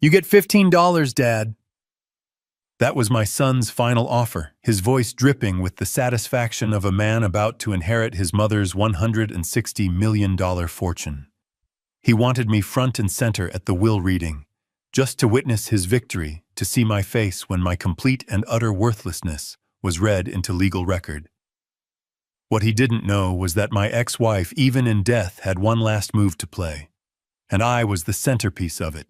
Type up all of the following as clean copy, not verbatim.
You get $15, Dad. That was my son's final offer, his voice dripping with the satisfaction of a man about to inherit his mother's $160 million fortune. He wanted me front and center at the will reading, just to witness his victory, to see my face when my complete and utter worthlessness was read into legal record. What he didn't know was that my ex-wife, even in death, had one last move to play, and I was the centerpiece of it.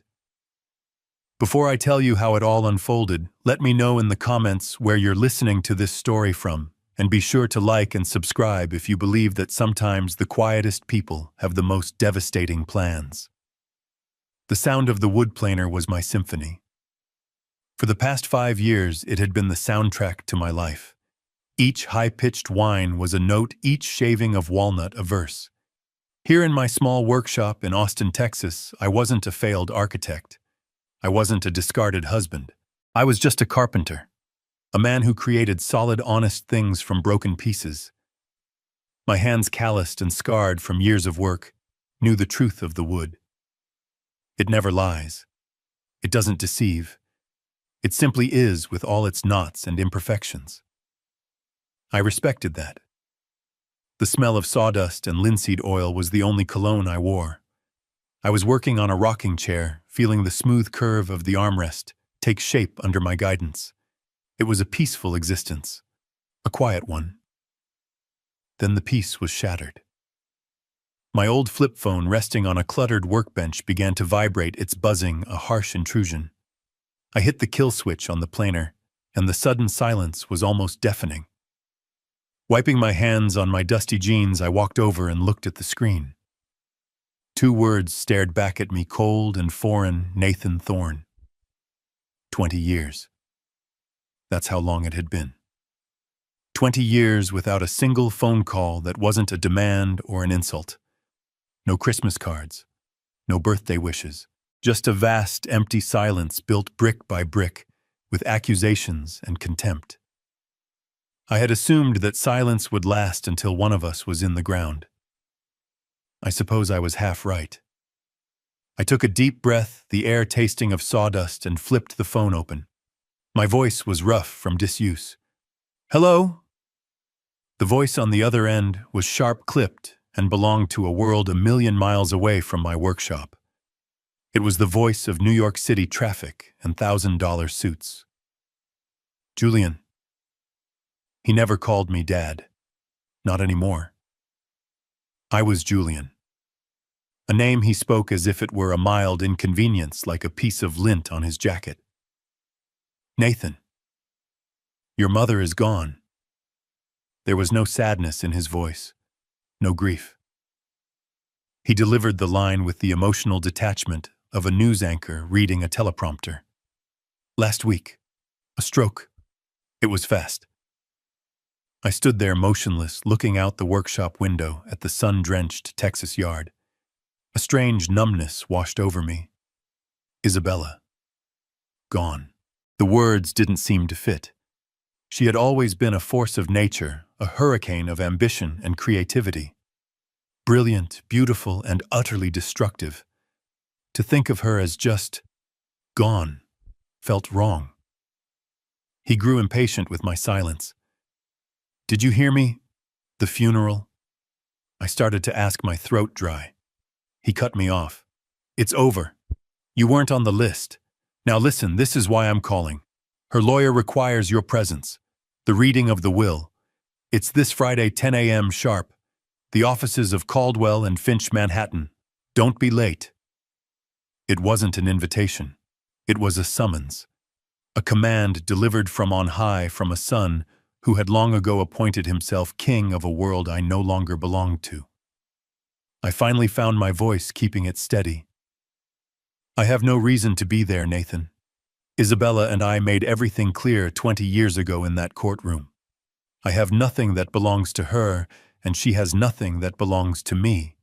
Before I tell you how it all unfolded, let me know in the comments where you're listening to this story from, and be sure to like and subscribe if you believe that sometimes the quietest people have the most devastating plans. The sound of the wood planer was my symphony. For the past 5 years, it had been the soundtrack to my life. Each high-pitched whine was a note, each shaving of walnut a verse. Here in my small workshop in Austin, Texas, I wasn't a failed architect. I wasn't a discarded husband. I was just a carpenter, a man who created solid, honest things from broken pieces. My hands, calloused and scarred from years of work, knew the truth of the wood. It never lies. It doesn't deceive. It simply is, with all its knots and imperfections. I respected that. The smell of sawdust and linseed oil was the only cologne I wore. I was working on a rocking chair, feeling the smooth curve of the armrest take shape under my guidance. It was a peaceful existence, a quiet one. Then the peace was shattered. My old flip phone resting on a cluttered workbench began to vibrate, its buzzing a harsh intrusion. I hit the kill switch on the planer, and the sudden silence was almost deafening. Wiping my hands on my dusty jeans, I walked over and looked at the screen. 2 words stared back at me, cold and foreign: Nathan Thorne. 20 years. That's how long it had been. 20 years without a single phone call that wasn't a demand or an insult. No Christmas cards. No birthday wishes. Just a vast, empty silence built brick by brick, with accusations and contempt. I had assumed that silence would last until one of us was in the ground. I suppose I was half right. I took a deep breath, the air tasting of sawdust, and flipped the phone open. My voice was rough from disuse. "Hello?" The voice on the other end was sharp-clipped and belonged to a world a million miles away from my workshop. It was the voice of New York City traffic and $1,000 suits. Julian. He never called me Dad. Not anymore. I was Julian. A name he spoke as if it were a mild inconvenience, like a piece of lint on his jacket. Nathan. Your mother is gone. There was no sadness in his voice, no grief. He delivered the line with the emotional detachment of a news anchor reading a teleprompter. Last week. A stroke. It was fast. I stood there motionless, looking out the workshop window at the sun-drenched Texas yard. A strange numbness washed over me. Isabella. Gone. The words didn't seem to fit. She had always been a force of nature, a hurricane of ambition and creativity. Brilliant, beautiful, and utterly destructive. To think of her as just gone felt wrong. He grew impatient with my silence. Did you hear me? The funeral? I started to ask, my throat dry. He cut me off. It's over. You weren't on the list. Now listen, this is why I'm calling. Her lawyer requires your presence. The reading of the will. It's this Friday, 10 a.m. sharp. The offices of Caldwell and Finch, Manhattan. Don't be late. It wasn't an invitation. It was a summons. A command delivered from on high from a son who had long ago appointed himself king of a world I no longer belonged to. I finally found my voice, keeping it steady. I have no reason to be there, Nathan. Isabella and I made everything clear 20 years ago in that courtroom. I have nothing that belongs to her, and she has nothing that belongs to me.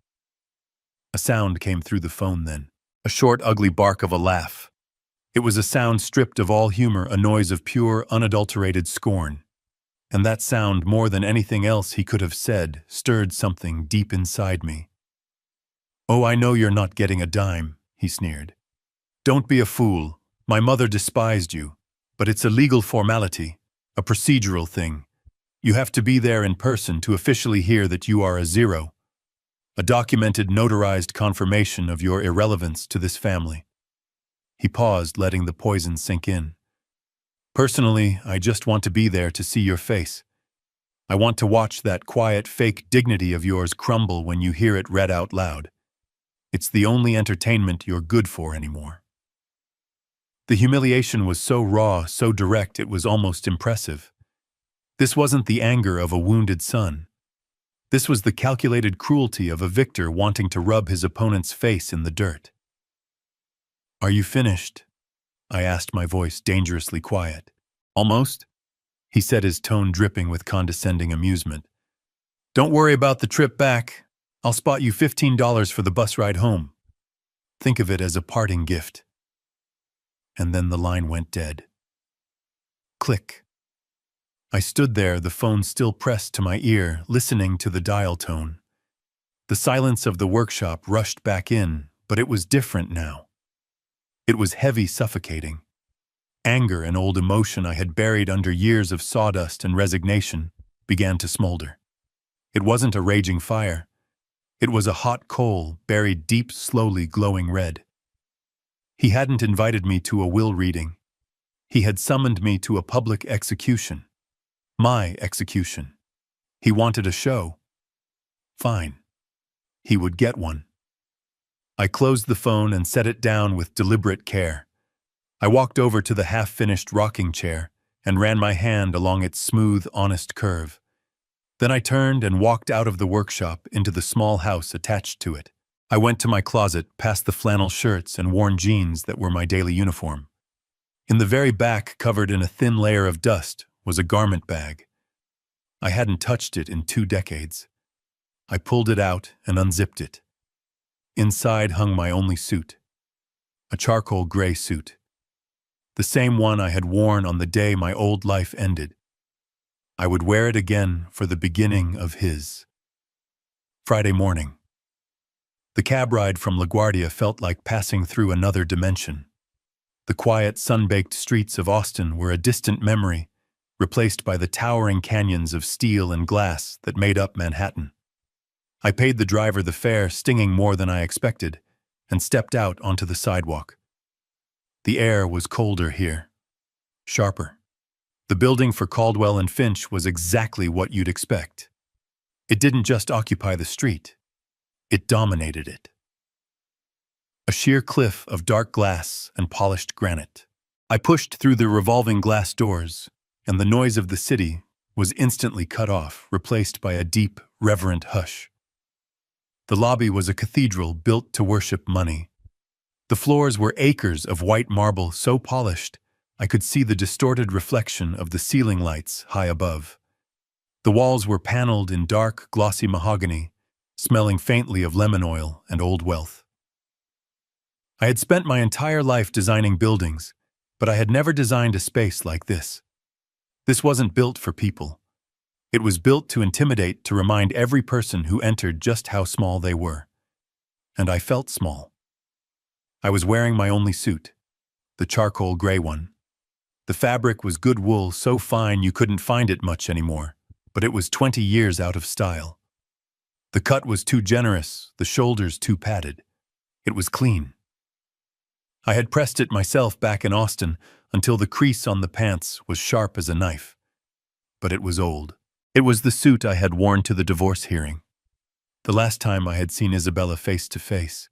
A sound came through the phone then, a short, ugly bark of a laugh. It was a sound stripped of all humor, a noise of pure, unadulterated scorn. And that sound, more than anything else he could have said, stirred something deep inside me. "Oh, I know you're not getting a dime," he sneered. Don't be a fool. My mother despised you. But it's a legal formality, a procedural thing. You have to be there in person to officially hear that you are a zero. A documented, notarized confirmation of your irrelevance to this family. He paused, letting the poison sink in. Personally, I just want to be there to see your face. I want to watch that quiet, fake dignity of yours crumble when you hear it read out loud. It's the only entertainment you're good for anymore. The humiliation was so raw, so direct, it was almost impressive. This wasn't the anger of a wounded son. This was the calculated cruelty of a victor wanting to rub his opponent's face in the dirt. "Are you finished?" I asked, my voice dangerously quiet. "Almost," he said, his tone dripping with condescending amusement. "Don't worry about the trip back. I'll spot you $15 for the bus ride home. Think of it as a parting gift." And then the line went dead. Click. I stood there, the phone still pressed to my ear, listening to the dial tone. The silence of the workshop rushed back in, but it was different now. It was heavy, suffocating. Anger, an old emotion I had buried under years of sawdust and resignation, began to smolder. It wasn't a raging fire. It was a hot coal, buried deep, slowly glowing red. He hadn't invited me to a will reading. He had summoned me to a public execution. My execution. He wanted a show. Fine. He would get one. I closed the phone and set it down with deliberate care. I walked over to the half-finished rocking chair and ran my hand along its smooth, honest curve. Then I turned and walked out of the workshop into the small house attached to it. I went to my closet, past the flannel shirts and worn jeans that were my daily uniform. In the very back, covered in a thin layer of dust, was a garment bag. I hadn't touched it in 2 decades. I pulled it out and unzipped it. Inside hung my only suit. A charcoal gray suit. The same one I had worn on the day my old life ended. I would wear it again for the beginning of his. Friday morning. The cab ride from LaGuardia felt like passing through another dimension. The quiet, sun-baked streets of Austin were a distant memory, replaced by the towering canyons of steel and glass that made up Manhattan. I paid the driver the fare, stinging more than I expected, and stepped out onto the sidewalk. The air was colder here, sharper. The building for Caldwell and Finch was exactly what you'd expect. It didn't just occupy the street. It dominated it. A sheer cliff of dark glass and polished granite. I pushed through the revolving glass doors, and the noise of the city was instantly cut off, replaced by a deep, reverent hush. The lobby was a cathedral built to worship money. The floors were acres of white marble so polished I could see the distorted reflection of the ceiling lights high above. The walls were paneled in dark, glossy mahogany, smelling faintly of lemon oil and old wealth. I had spent my entire life designing buildings, but I had never designed a space like this. This wasn't built for people. It was built to intimidate, to remind every person who entered just how small they were. And I felt small. I was wearing my only suit, the charcoal gray one. The fabric was good wool, so fine you couldn't find it much anymore, but it was 20 years out of style. The cut was too generous, the shoulders too padded. It was clean. I had pressed it myself back in Austin until the crease on the pants was sharp as a knife. But it was old. It was the suit I had worn to the divorce hearing. The last time I had seen Isabella face to face.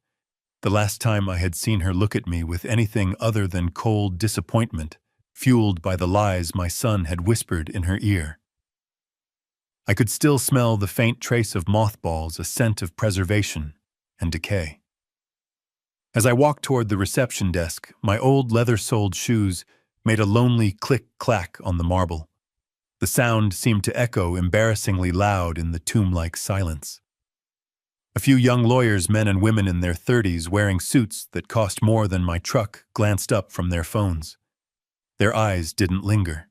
The last time I had seen her look at me with anything other than cold disappointment, fueled by the lies my son had whispered in her ear. I could still smell the faint trace of mothballs, a scent of preservation and decay. As I walked toward the reception desk, my old leather-soled shoes made a lonely click-clack on the marble. The sound seemed to echo embarrassingly loud in the tomb-like silence. A few young lawyers, men and women in their 30s, wearing suits that cost more than my truck, glanced up from their phones. Their eyes didn't linger.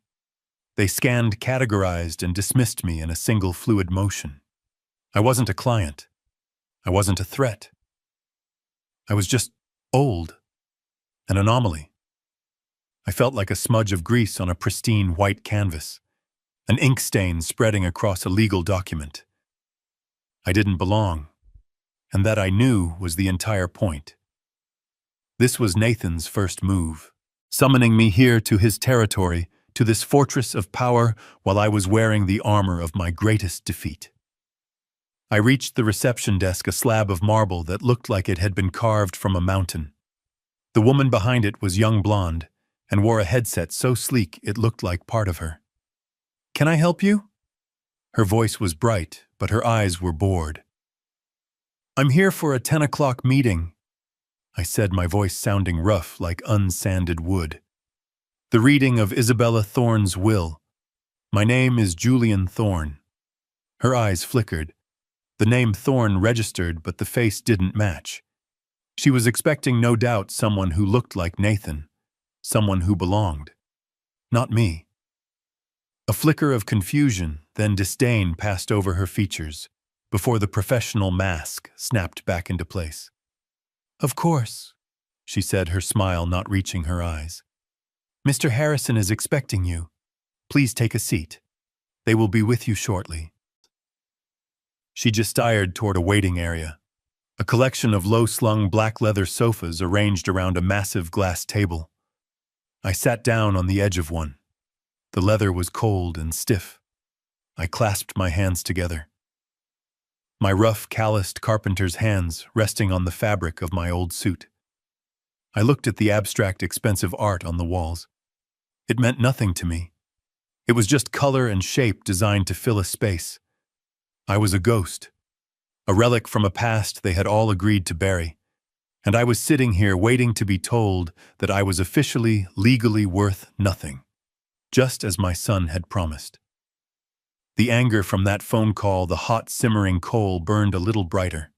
They scanned, categorized, and dismissed me in a single fluid motion. I wasn't a client. I wasn't a threat. I was just old. An anomaly. I felt like a smudge of grease on a pristine white canvas, an ink stain spreading across a legal document. I didn't belong, and that I knew was the entire point. This was Nathan's first move, summoning me here to his territory, to this fortress of power, while I was wearing the armor of my greatest defeat. I reached the reception desk, a slab of marble that looked like it had been carved from a mountain. The woman behind it was young blonde, and wore a headset so sleek it looked like part of her. "Can I help you?" Her voice was bright, but her eyes were bored. "I'm here for a 10 o'clock meeting," I said, my voice sounding rough like unsanded wood. "The reading of Isabella Thorne's will. My name is Julian Thorne." Her eyes flickered. The name Thorne registered, but the face didn't match. She was expecting, no doubt, someone who looked like Nathan, someone who belonged. Not me. A flicker of confusion, then disdain passed over her features, before the professional mask snapped back into place. "Of course," she said, her smile not reaching her eyes. "Mr. Harrison is expecting you. Please take a seat. They will be with you shortly." She gestured toward a waiting area, a collection of low-slung black leather sofas arranged around a massive glass table. I sat down on the edge of one. The leather was cold and stiff. I clasped my hands together. My rough, calloused carpenter's hands resting on the fabric of my old suit. I looked at the abstract, expensive art on the walls. It meant nothing to me. It was just color and shape designed to fill a space. I was a ghost, a relic from a past they had all agreed to bury, and I was sitting here waiting to be told that I was officially, legally worth nothing, just as my son had promised. The anger from that phone call, the hot, simmering coal, burned a little brighter.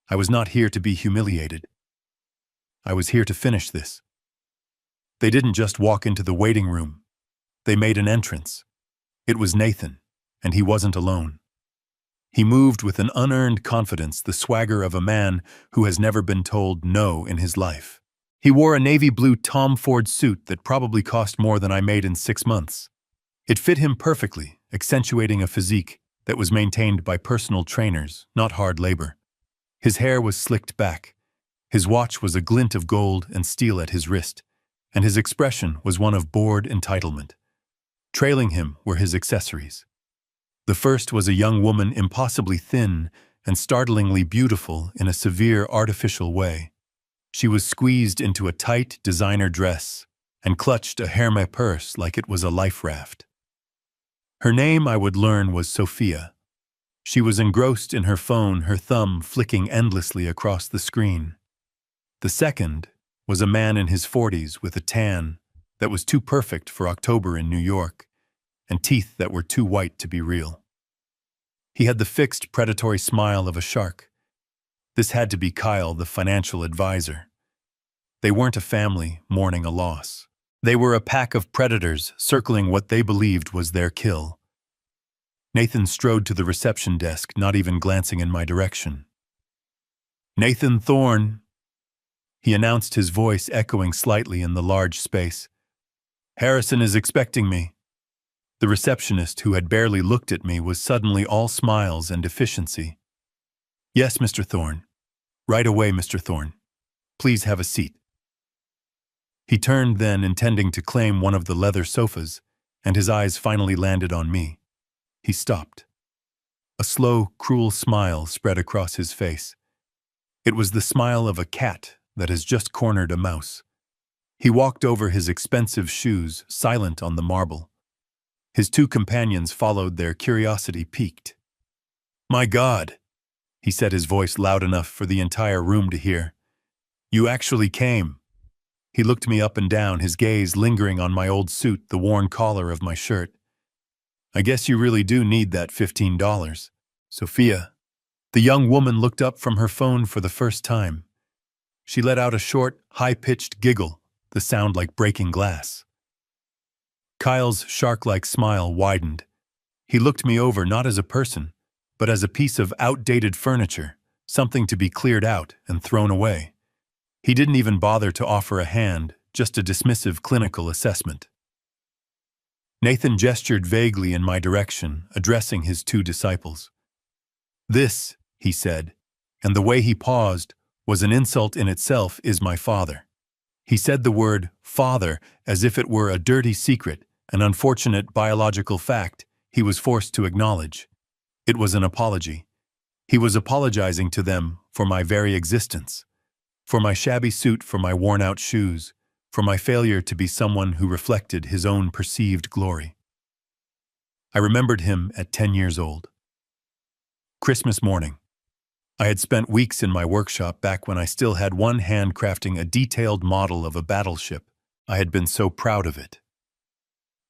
I was not here to be humiliated. I was here to finish this. They didn't just walk into the waiting room. They made an entrance. It was Nathan, and he wasn't alone. He moved with an unearned confidence, the swagger of a man who has never been told no in his life. He wore a navy blue Tom Ford suit that probably cost more than I made in 6 months. It fit him perfectly, accentuating a physique that was maintained by personal trainers, not hard labor. His hair was slicked back. His watch was a glint of gold and steel at his wrist, and his expression was one of bored entitlement. Trailing him were his accessories. The first was a young woman, impossibly thin and startlingly beautiful in a severe, artificial way. She was squeezed into a tight designer dress and clutched a Hermes purse like it was a life raft. Her name, I would learn, was Sophia. She was engrossed in her phone, her thumb flicking endlessly across the screen. The second was a man in his 40s with a tan that was too perfect for October in New York, and teeth that were too white to be real. He had the fixed, predatory smile of a shark. This had to be Kyle, the financial advisor. They weren't a family mourning a loss. They were a pack of predators circling what they believed was their kill. Nathan strode to the reception desk, not even glancing in my direction. "Nathan Thorne," he announced, his voice echoing slightly in the large space. "Harrison is expecting me." The receptionist, who had barely looked at me, was suddenly all smiles and efficiency. "Yes, Mr. Thorne. Right away, Mr. Thorne. Please have a seat." He turned then, intending to claim one of the leather sofas, and his eyes finally landed on me. He stopped. A slow, cruel smile spread across his face. It was the smile of a cat that has just cornered a mouse. He walked over his expensive shoes, silent on the marble. His two companions followed, their curiosity piqued. "My God," he said, his voice loud enough for the entire room to hear. "You actually came." He looked me up and down, his gaze lingering on my old suit, the worn collar of my shirt. "I guess you really do need that $15. Sophia." The young woman looked up from her phone for the first time. She let out a short, high-pitched giggle, the sound like breaking glass. Kyle's shark-like smile widened. He looked me over not as a person, but as a piece of outdated furniture, something to be cleared out and thrown away. He didn't even bother to offer a hand, just a dismissive clinical assessment. Nathan gestured vaguely in my direction, addressing his two disciples. "This," he said, and the way he paused was an insult in itself, "is my father." He said the word father as if it were a dirty secret, an unfortunate biological fact he was forced to acknowledge. It was an apology. He was apologizing to them for my very existence, for my shabby suit, for my worn-out shoes, for my failure to be someone who reflected his own perceived glory. I remembered him at 10 years old. Christmas morning. I had spent weeks in my workshop back when I still had one hand crafting a detailed model of a battleship. I had been so proud of it.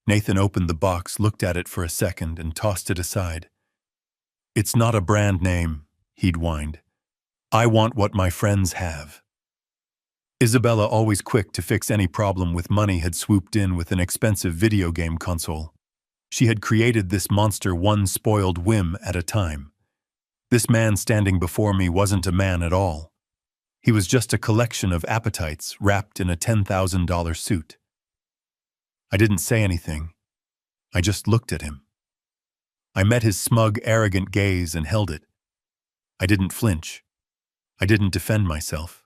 Nathan opened the box, looked at it for a second, and tossed it aside. "It's not a brand name," he'd whined. "I want what my friends have." Isabella, always quick to fix any problem with money, had swooped in with an expensive video game console. She had created this monster one spoiled whim at a time. This man standing before me wasn't a man at all. He was just a collection of appetites wrapped in a $10,000 suit. I didn't say anything. I just looked at him. I met his smug, arrogant gaze and held it. I didn't flinch. I didn't defend myself.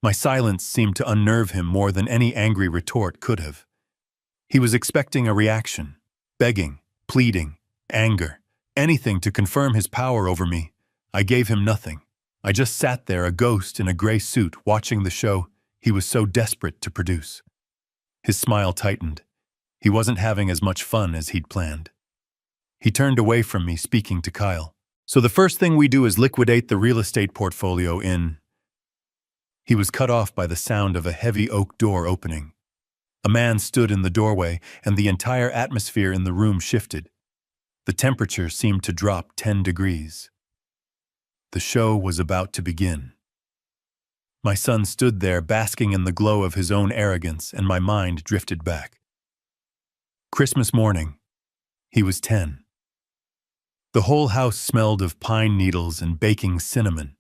My silence seemed to unnerve him more than any angry retort could have. He was expecting a reaction, begging, pleading, anger, anything to confirm his power over me. I gave him nothing. I just sat there, a ghost in a gray suit, watching the show he was so desperate to produce. His smile tightened. He wasn't having as much fun as he'd planned. He turned away from me, speaking to Kyle. "So the first thing we do is liquidate the real estate portfolio in..." He was cut off by the sound of a heavy oak door opening. A man stood in the doorway, and the entire atmosphere in the room shifted. The temperature seemed to drop 10 degrees. The show was about to begin. My son stood there, basking in the glow of his own arrogance, and my mind drifted back. Christmas morning. He was 10. The whole house smelled of pine needles and baking cinnamon.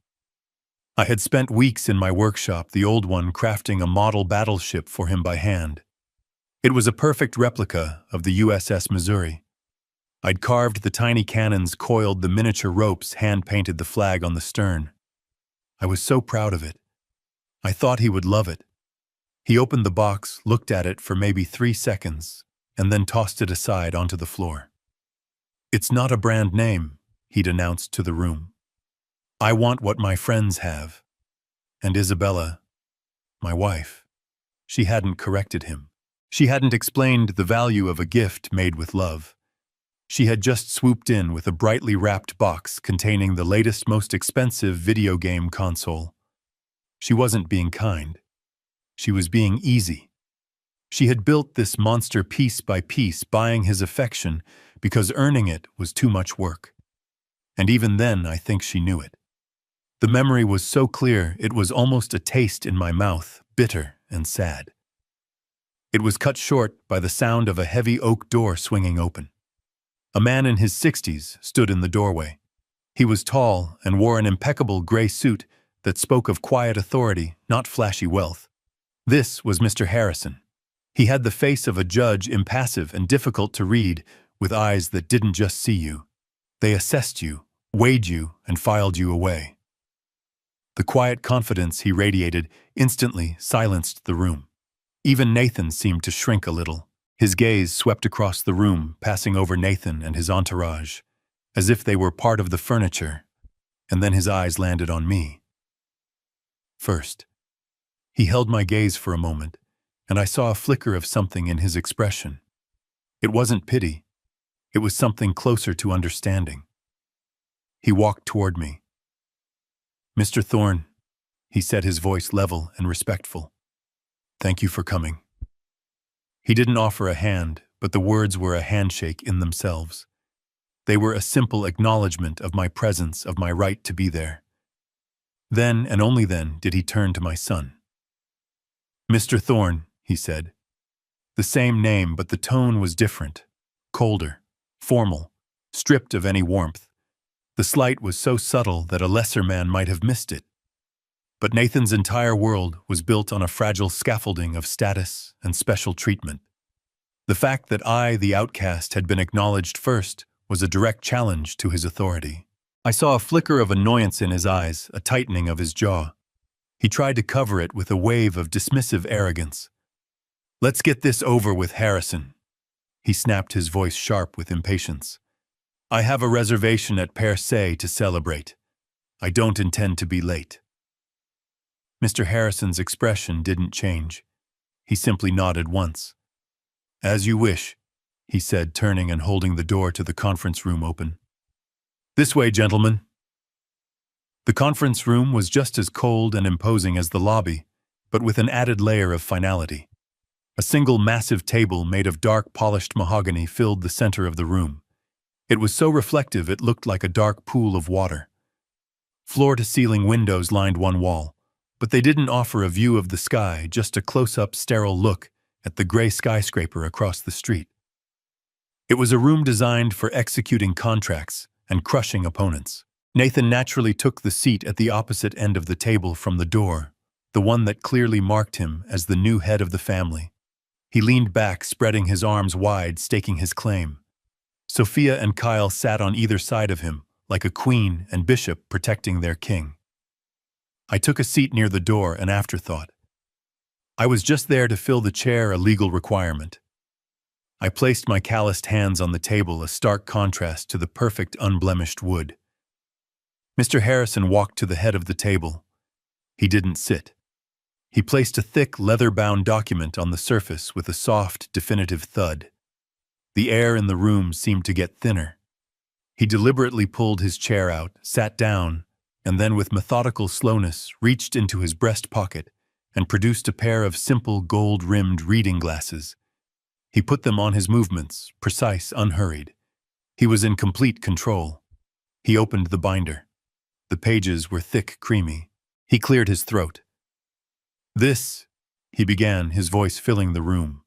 I had spent weeks in my workshop, the old one, crafting a model battleship for him by hand. It was a perfect replica of the USS Missouri. I'd carved the tiny cannons, coiled the miniature ropes, hand-painted the flag on the stern. I was so proud of it. I thought he would love it. He opened the box, looked at it for maybe 3 seconds, and then tossed it aside onto the floor. "It's not a brand name," he'd announced to the room. "I want what my friends have." And Isabella, my wife, she hadn't corrected him. She hadn't explained the value of a gift made with love. She had just swooped in with a brightly wrapped box containing the latest, most expensive video game console. She wasn't being kind. She was being easy. She had built this monster piece by piece, buying his affection because earning it was too much work. And even then, I think she knew it. The memory was so clear it was almost a taste in my mouth, bitter and sad. It was cut short by the sound of a heavy oak door swinging open. A man in his 60s stood in the doorway. He was tall and wore an impeccable gray suit that spoke of quiet authority, not flashy wealth. This was Mr. Harrison. He had the face of a judge, impassive and difficult to read, with eyes that didn't just see you. They assessed you, weighed you, and filed you away. The quiet confidence he radiated instantly silenced the room. Even Nathan seemed to shrink a little. His gaze swept across the room, passing over Nathan and his entourage, as if they were part of the furniture, and then his eyes landed on me. First, he held my gaze for a moment, and I saw a flicker of something in his expression. It wasn't pity. It was something closer to understanding. He walked toward me. "Mr. Thorne," he said, his voice level and respectful. "Thank you for coming." He didn't offer a hand, but the words were a handshake in themselves. They were a simple acknowledgement of my presence, of my right to be there. Then, and only then, did he turn to my son. "Mr. Thorne," he said. The same name, but the tone was different, colder, formal, stripped of any warmth. The slight was so subtle that a lesser man might have missed it. But Nathan's entire world was built on a fragile scaffolding of status and special treatment. The fact that I, the outcast, had been acknowledged first was a direct challenge to his authority. I saw a flicker of annoyance in his eyes, a tightening of his jaw. He tried to cover it with a wave of dismissive arrogance. "Let's get this over with, Harrison." He snapped, his voice sharp with impatience. "I have a reservation at Per Se to celebrate. I don't intend to be late." Mr. Harrison's expression didn't change. He simply nodded once. "As you wish," he said, turning and holding the door to the conference room open. "This way, gentlemen." The conference room was just as cold and imposing as the lobby, but with an added layer of finality. A single massive table made of dark polished mahogany filled the center of the room. It was so reflective it looked like a dark pool of water. Floor-to-ceiling windows lined one wall, but they didn't offer a view of the sky, just a close-up sterile look at the gray skyscraper across the street. It was a room designed for executing contracts and crushing opponents. Nathan naturally took the seat at the opposite end of the table from the door, the one that clearly marked him as the new head of the family. He leaned back, spreading his arms wide, staking his claim. Sophia and Kyle sat on either side of him, like a queen and bishop protecting their king. I took a seat near the door, an afterthought. I was just there to fill the chair, a legal requirement. I placed my calloused hands on the table, a stark contrast to the perfect, unblemished wood. Mr. Harrison walked to the head of the table. He didn't sit. He placed a thick, leather-bound document on the surface with a soft, definitive thud. The air in the room seemed to get thinner. He deliberately pulled his chair out, sat down, and then with methodical slowness reached into his breast pocket and produced a pair of simple gold-rimmed reading glasses. He put them on his movements, precise, unhurried. He was in complete control. He opened the binder. The pages were thick, creamy. He cleared his throat. "This," he began, his voice filling the room,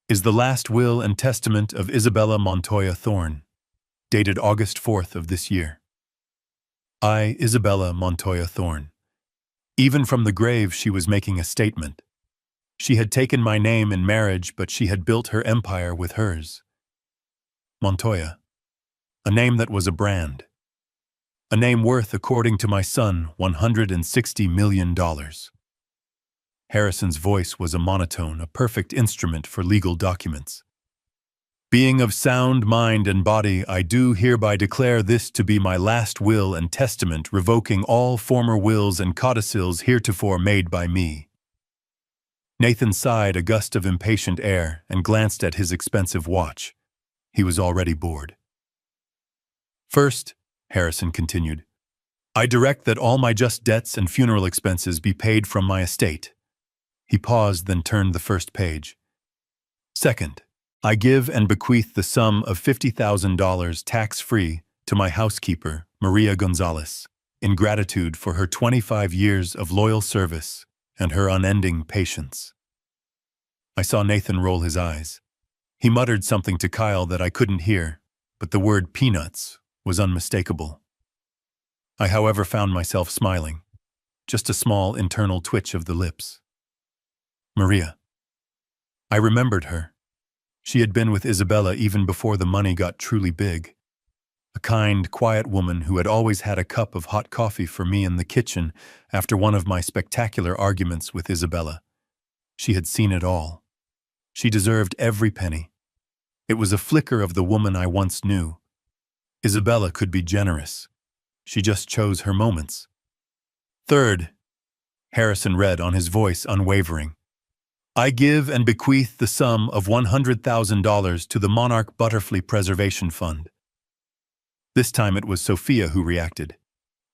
"is the last will and testament of Isabella Montoya Thorne, dated August 4th of this year. I, Isabella Montoya Thorne." Even from the grave she was making a statement. She had taken my name in marriage, but she had built her empire with hers. Montoya. A name that was a brand. A name worth, according to my son, $160 million. Harrison's voice was a monotone, a perfect instrument for legal documents. "Being of sound mind and body, I do hereby declare this to be my last will and testament, revoking all former wills and codicils heretofore made by me." Nathan sighed, a gust of impatient air, and glanced at his expensive watch. He was already bored. "First," Harrison continued, "I direct that all my just debts and funeral expenses be paid from my estate." He paused, then turned the first page. "Second, I give and bequeath the sum of $50,000 tax-free to my housekeeper, Maria Gonzalez, in gratitude for her 25 years of loyal service and her unending patience." I saw Nathan roll his eyes. He muttered something to Kyle that I couldn't hear, but the word peanuts was unmistakable. I, however, found myself smiling, just a small internal twitch of the lips. Maria. I remembered her. She had been with Isabella even before the money got truly big. A kind, quiet woman who had always had a cup of hot coffee for me in the kitchen after one of my spectacular arguments with Isabella. She had seen it all. She deserved every penny. It was a flicker of the woman I once knew. Isabella could be generous. She just chose her moments. Third, Harrison read on, his voice unwavering, I give and bequeath the sum of $100,000 to the Monarch Butterfly Preservation Fund. This time it was Sophia who reacted.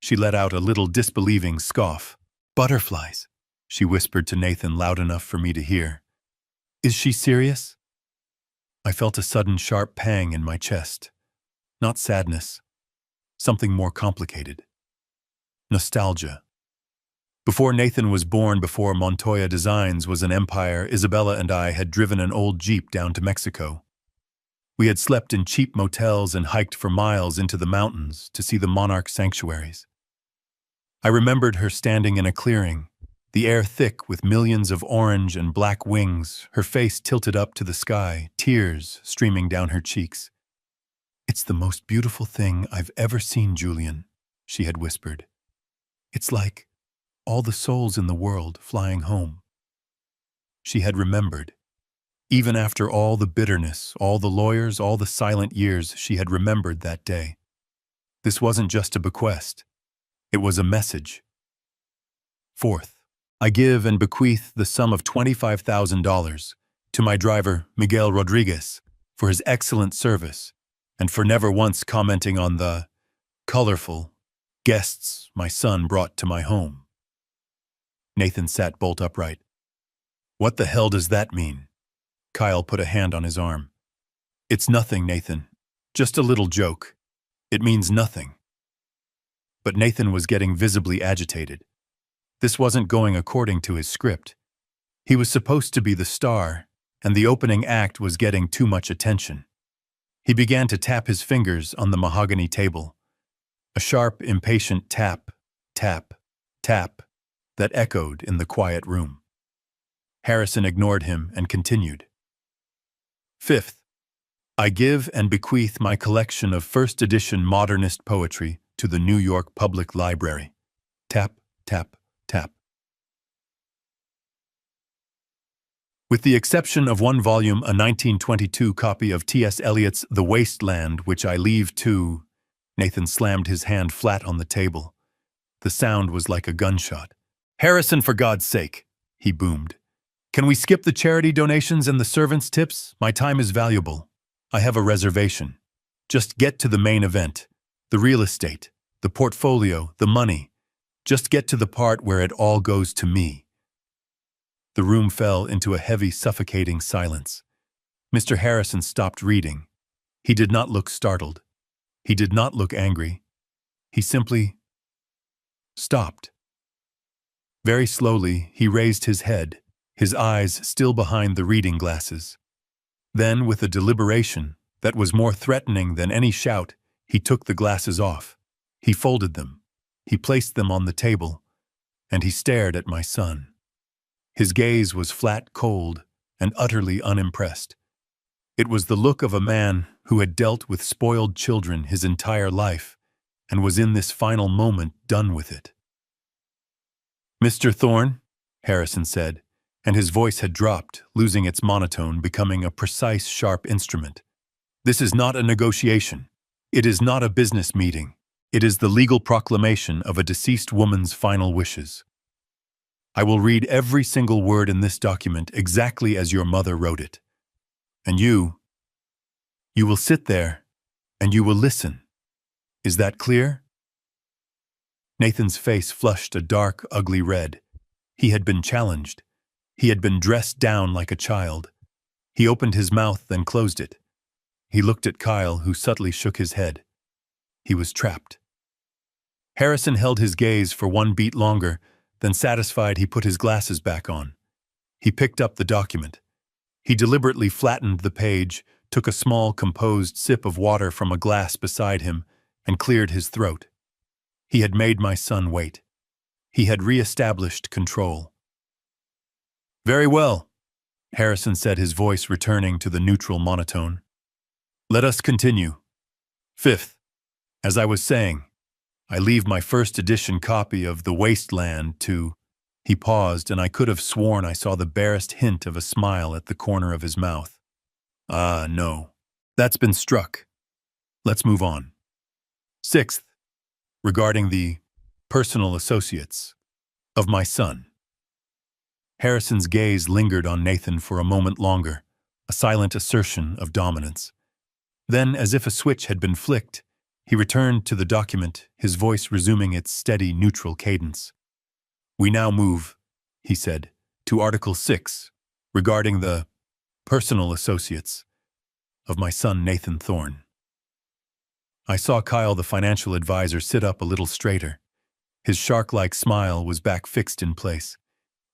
She let out a little disbelieving scoff. Butterflies, she whispered to Nathan loud enough for me to hear. Is she serious? I felt a sudden sharp pang in my chest. Not sadness. Something more complicated. Nostalgia. Before Nathan was born, before Montoya Designs was an empire, Isabella and I had driven an old Jeep down to Mexico. We had slept in cheap motels and hiked for miles into the mountains to see the monarch sanctuaries. I remembered her standing in a clearing, the air thick with millions of orange and black wings, her face tilted up to the sky, tears streaming down her cheeks. "It's the most beautiful thing I've ever seen, Julian," she had whispered. "It's like all the souls in the world flying home." She had remembered. Even after all the bitterness, all the lawyers, all the silent years, she had remembered that day. This wasn't just a bequest. It was a message. Fourth, I give and bequeath the sum of $25,000 to my driver, Miguel Rodriguez, for his excellent service and for never once commenting on the colorful guests my son brought to my home. Nathan sat bolt upright. "What the hell does that mean?" Kyle put a hand on his arm. "It's nothing, Nathan. Just a little joke. It means nothing." But Nathan was getting visibly agitated. This wasn't going according to his script. He was supposed to be the star, and the opening act was getting too much attention. He began to tap his fingers on the mahogany table. A sharp, impatient tap, tap, tap that echoed in the quiet room. Harrison ignored him and continued. "Fifth, I give and bequeath my collection of first edition modernist poetry to the New York Public Library." Tap, tap, tap. With the exception of one volume, a 1922 copy of T.S. Eliot's The Waste Land, which I leave to... Nathan slammed his hand flat on the table. The sound was like a gunshot. "Harrison, for God's sake," he boomed. "Can we skip the charity donations and the servants' tips? My time is valuable. I have a reservation. Just get to the main event. The real estate, the portfolio, the money. Just get to the part where it all goes to me." The room fell into a heavy, suffocating silence. Mr. Harrison stopped reading. He did not look startled. He did not look angry. He simply stopped. Very slowly, he raised his head, his eyes still behind the reading glasses. Then, with a deliberation that was more threatening than any shout, he took the glasses off. He folded them. He placed them on the table, and he stared at my son. His gaze was flat, cold, and utterly unimpressed. It was the look of a man who had dealt with spoiled children his entire life and was in this final moment done with it. "Mr. Thorne," Harrison said, and his voice had dropped, losing its monotone, becoming a precise, sharp instrument. "This is not a negotiation. It is not a business meeting. It is the legal proclamation of a deceased woman's final wishes. I will read every single word in this document exactly as your mother wrote it. And you will sit there and you will listen. Is that clear?" Nathan's face flushed a dark, ugly red. He had been challenged. He had been dressed down like a child. He opened his mouth, then closed it. He looked at Kyle, who subtly shook his head. He was trapped. Harrison held his gaze for one beat longer, then satisfied, he put his glasses back on. He picked up the document. He deliberately flattened the page, took a small, composed sip of water from a glass beside him, and cleared his throat. He had made my son wait. He had re-established control. "Very well," Harrison said, his voice returning to the neutral monotone. "Let us continue. Fifth, as I was saying, I leave my first edition copy of The Waste Land to..." He paused, and I could have sworn I saw the barest hint of a smile at the corner of his mouth. "Ah, no. That's been struck. Let's move on. Sixth, regarding the personal associates of my son." Harrison's gaze lingered on Nathan for a moment longer, a silent assertion of dominance. Then, as if a switch had been flicked, he returned to the document, his voice resuming its steady, neutral cadence. "We now move," he said, "to Article 6, regarding the personal associates of my son Nathan Thorne." I saw Kyle, the financial advisor, sit up a little straighter. His shark-like smile was back fixed in place.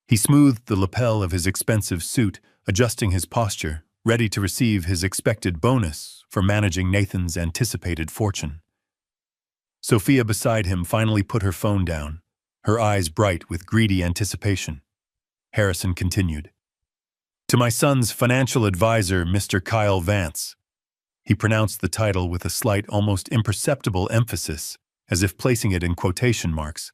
He smoothed the lapel of his expensive suit, adjusting his posture, ready to receive his expected bonus for managing Nathan's anticipated fortune. Sophia beside him finally put her phone down, her eyes bright with greedy anticipation. Harrison continued. To my son's financial advisor, Mr. Kyle Vance. He pronounced the title with a slight, almost imperceptible emphasis, as if placing it in quotation marks.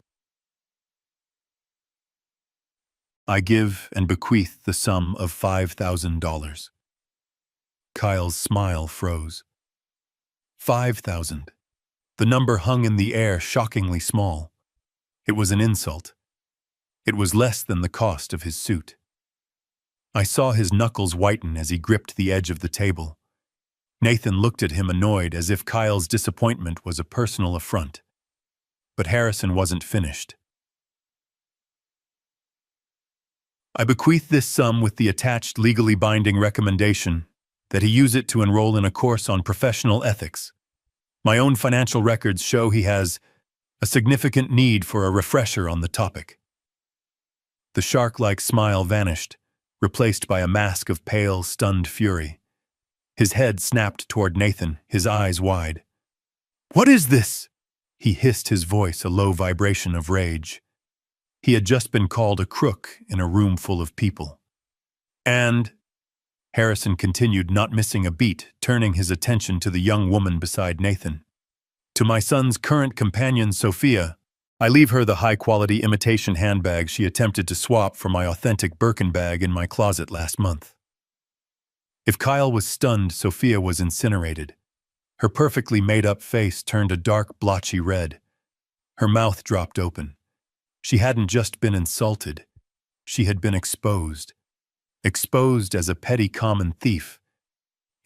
I give and bequeath the sum of $5,000. Kyle's smile froze. 5,000. The number hung in the air, shockingly small. It was an insult. It was less than the cost of his suit. I saw his knuckles whiten as he gripped the edge of the table. Nathan looked at him annoyed, as if Kyle's disappointment was a personal affront. But Harrison wasn't finished. I bequeath this sum with the attached legally binding recommendation that he use it to enroll in a course on professional ethics. My own financial records show he has a significant need for a refresher on the topic. The shark-like smile vanished, replaced by a mask of pale, stunned fury. His head snapped toward Nathan, his eyes wide. What is this? He hissed, his voice a low vibration of rage. He had just been called a crook in a room full of people. And, Harrison continued, not missing a beat, turning his attention to the young woman beside Nathan. To my son's current companion, Sophia, I leave her the high-quality imitation handbag she attempted to swap for my authentic Birkin bag in my closet last month. If Kyle was stunned, Sophia was incinerated. Her perfectly made-up face turned a dark, blotchy red. Her mouth dropped open. She hadn't just been insulted. She had been exposed. Exposed as a petty common thief.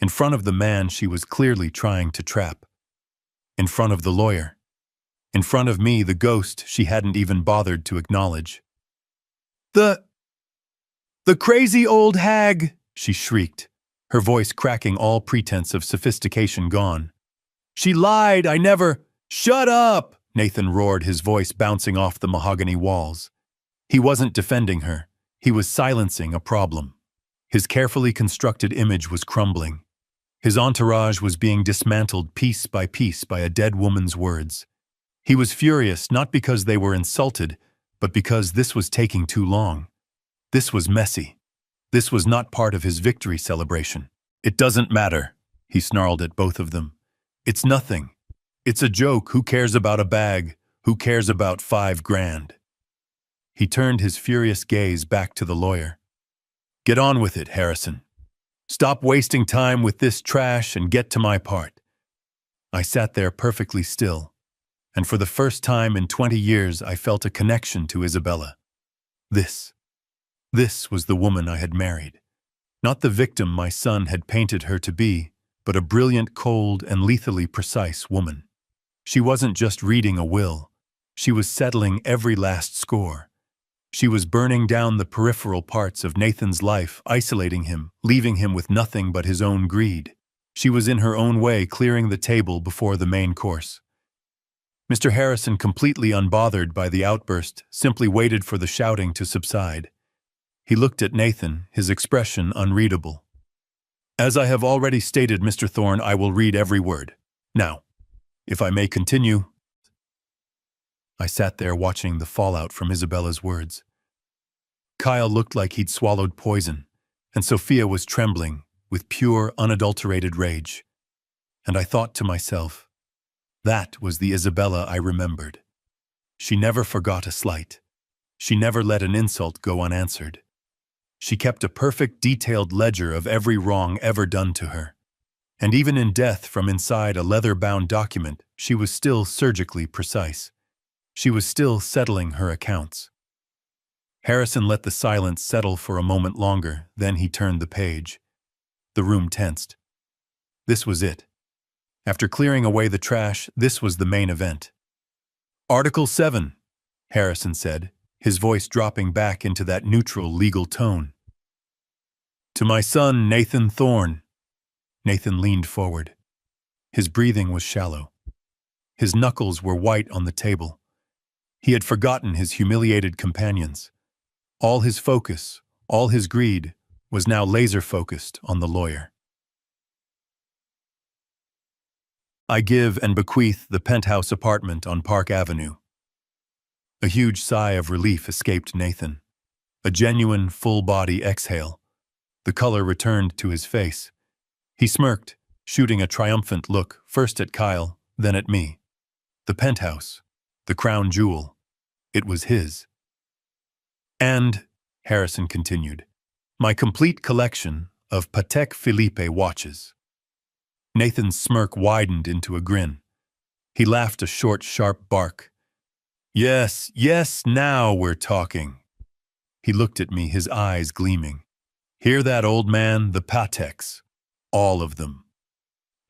In front of the man she was clearly trying to trap. In front of the lawyer. In front of me, the ghost she hadn't even bothered to acknowledge. The crazy old hag, she shrieked, her voice cracking, all pretense of sophistication gone. She lied, I never— Shut up! Nathan roared, his voice bouncing off the mahogany walls. He wasn't defending her. He was silencing a problem. His carefully constructed image was crumbling. His entourage was being dismantled piece by a dead woman's words. He was furious, not because they were insulted, but because this was taking too long. This was messy. This was not part of his victory celebration. It doesn't matter, he snarled at both of them. It's nothing. It's a joke. Who cares about a bag? Who cares about $5,000? He turned his furious gaze back to the lawyer. Get on with it, Harrison. Stop wasting time with this trash and get to my part. I sat there perfectly still, and for the first time in 20 years I felt a connection to Isabella. This was the woman I had married. Not the victim my son had painted her to be, but a brilliant, cold, and lethally precise woman. She wasn't just reading a will. She was settling every last score. She was burning down the peripheral parts of Nathan's life, isolating him, leaving him with nothing but his own greed. She was in her own way clearing the table before the main course. Mr. Harrison, completely unbothered by the outburst, simply waited for the shouting to subside. He looked at Nathan, his expression unreadable. As I have already stated, Mr. Thorne, I will read every word. Now, if I may continue. I sat there watching the fallout from Isabella's words. Kyle looked like he'd swallowed poison, and Sophia was trembling with pure, unadulterated rage. And I thought to myself, that was the Isabella I remembered. She never forgot a slight. She never let an insult go unanswered. She kept a perfect, detailed ledger of every wrong ever done to her. And even in death, from inside a leather-bound document, she was still surgically precise. She was still settling her accounts. Harrison let the silence settle for a moment longer, then he turned the page. The room tensed. This was it. After clearing away the trash, this was the main event. Article 7, Harrison said, his voice dropping back into that neutral legal tone. To my son, Nathan Thorne. Nathan leaned forward. His breathing was shallow. His knuckles were white on the table. He had forgotten his humiliated companions. All his focus, all his greed, was now laser-focused on the lawyer. I give and bequeath the penthouse apartment on Park Avenue. A huge sigh of relief escaped Nathan. A genuine, full-body exhale. The color returned to his face. He smirked, shooting a triumphant look first at Kyle, then at me. The penthouse. The crown jewel. It was his. And, Harrison continued, my complete collection of Patek Philippe watches. Nathan's smirk widened into a grin. He laughed a short, sharp bark. Yes, yes, now we're talking. He looked at me, his eyes gleaming. Hear that, old man? The Pateks. All of them.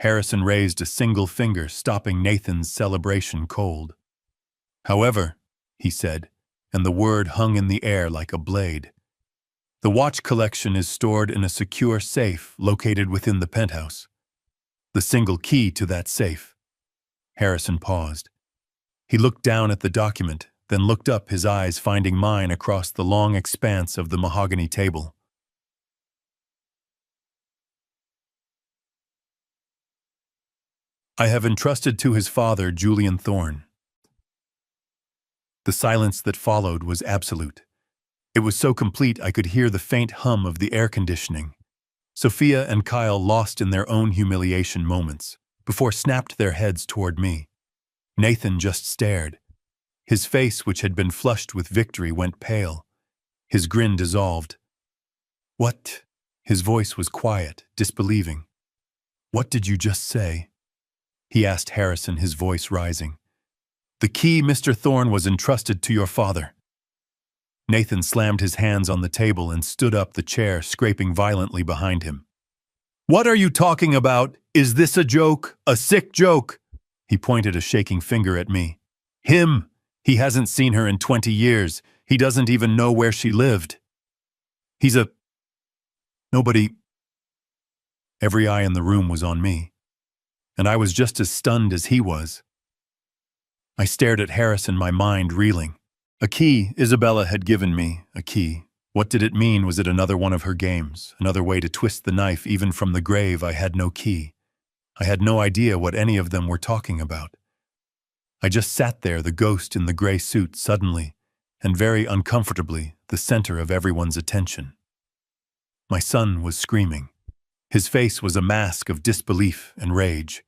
Harrison raised a single finger, stopping Nathan's celebration cold. However, he said, and the word hung in the air like a blade, the watch collection is stored in a secure safe located within the penthouse. The single key to that safe. Harrison paused. He looked down at the document, then looked up, his eyes finding mine across the long expanse of the mahogany table. I have entrusted to his father, Julian Thorne. The silence that followed was absolute. It was so complete I could hear the faint hum of the air conditioning. Sophia and Kyle lost in their own humiliation moments, before snapped their heads toward me. Nathan just stared. His face, which had been flushed with victory, went pale. His grin dissolved. What? His voice was quiet, disbelieving. What did you just say? He asked Harrison, his voice rising. The key, Mr. Thorne, was entrusted to your father. Nathan slammed his hands on the table and stood up, the chair scraping violently behind him. What are you talking about? Is this a joke? A sick joke? He pointed a shaking finger at me. Him! He hasn't seen her in 20 years. He doesn't even know where she lived. Nobody. Every eye in the room was on me, and I was just as stunned as he was. I stared at Harrison, my mind reeling. A key Isabella had given me, a key. What did it mean? Was it another one of her games, another way to twist the knife even from the grave? I had no key. I had no idea what any of them were talking about. I just sat there, the ghost in the gray suit, suddenly, and very uncomfortably, the center of everyone's attention. My son was screaming. His face was a mask of disbelief and rage.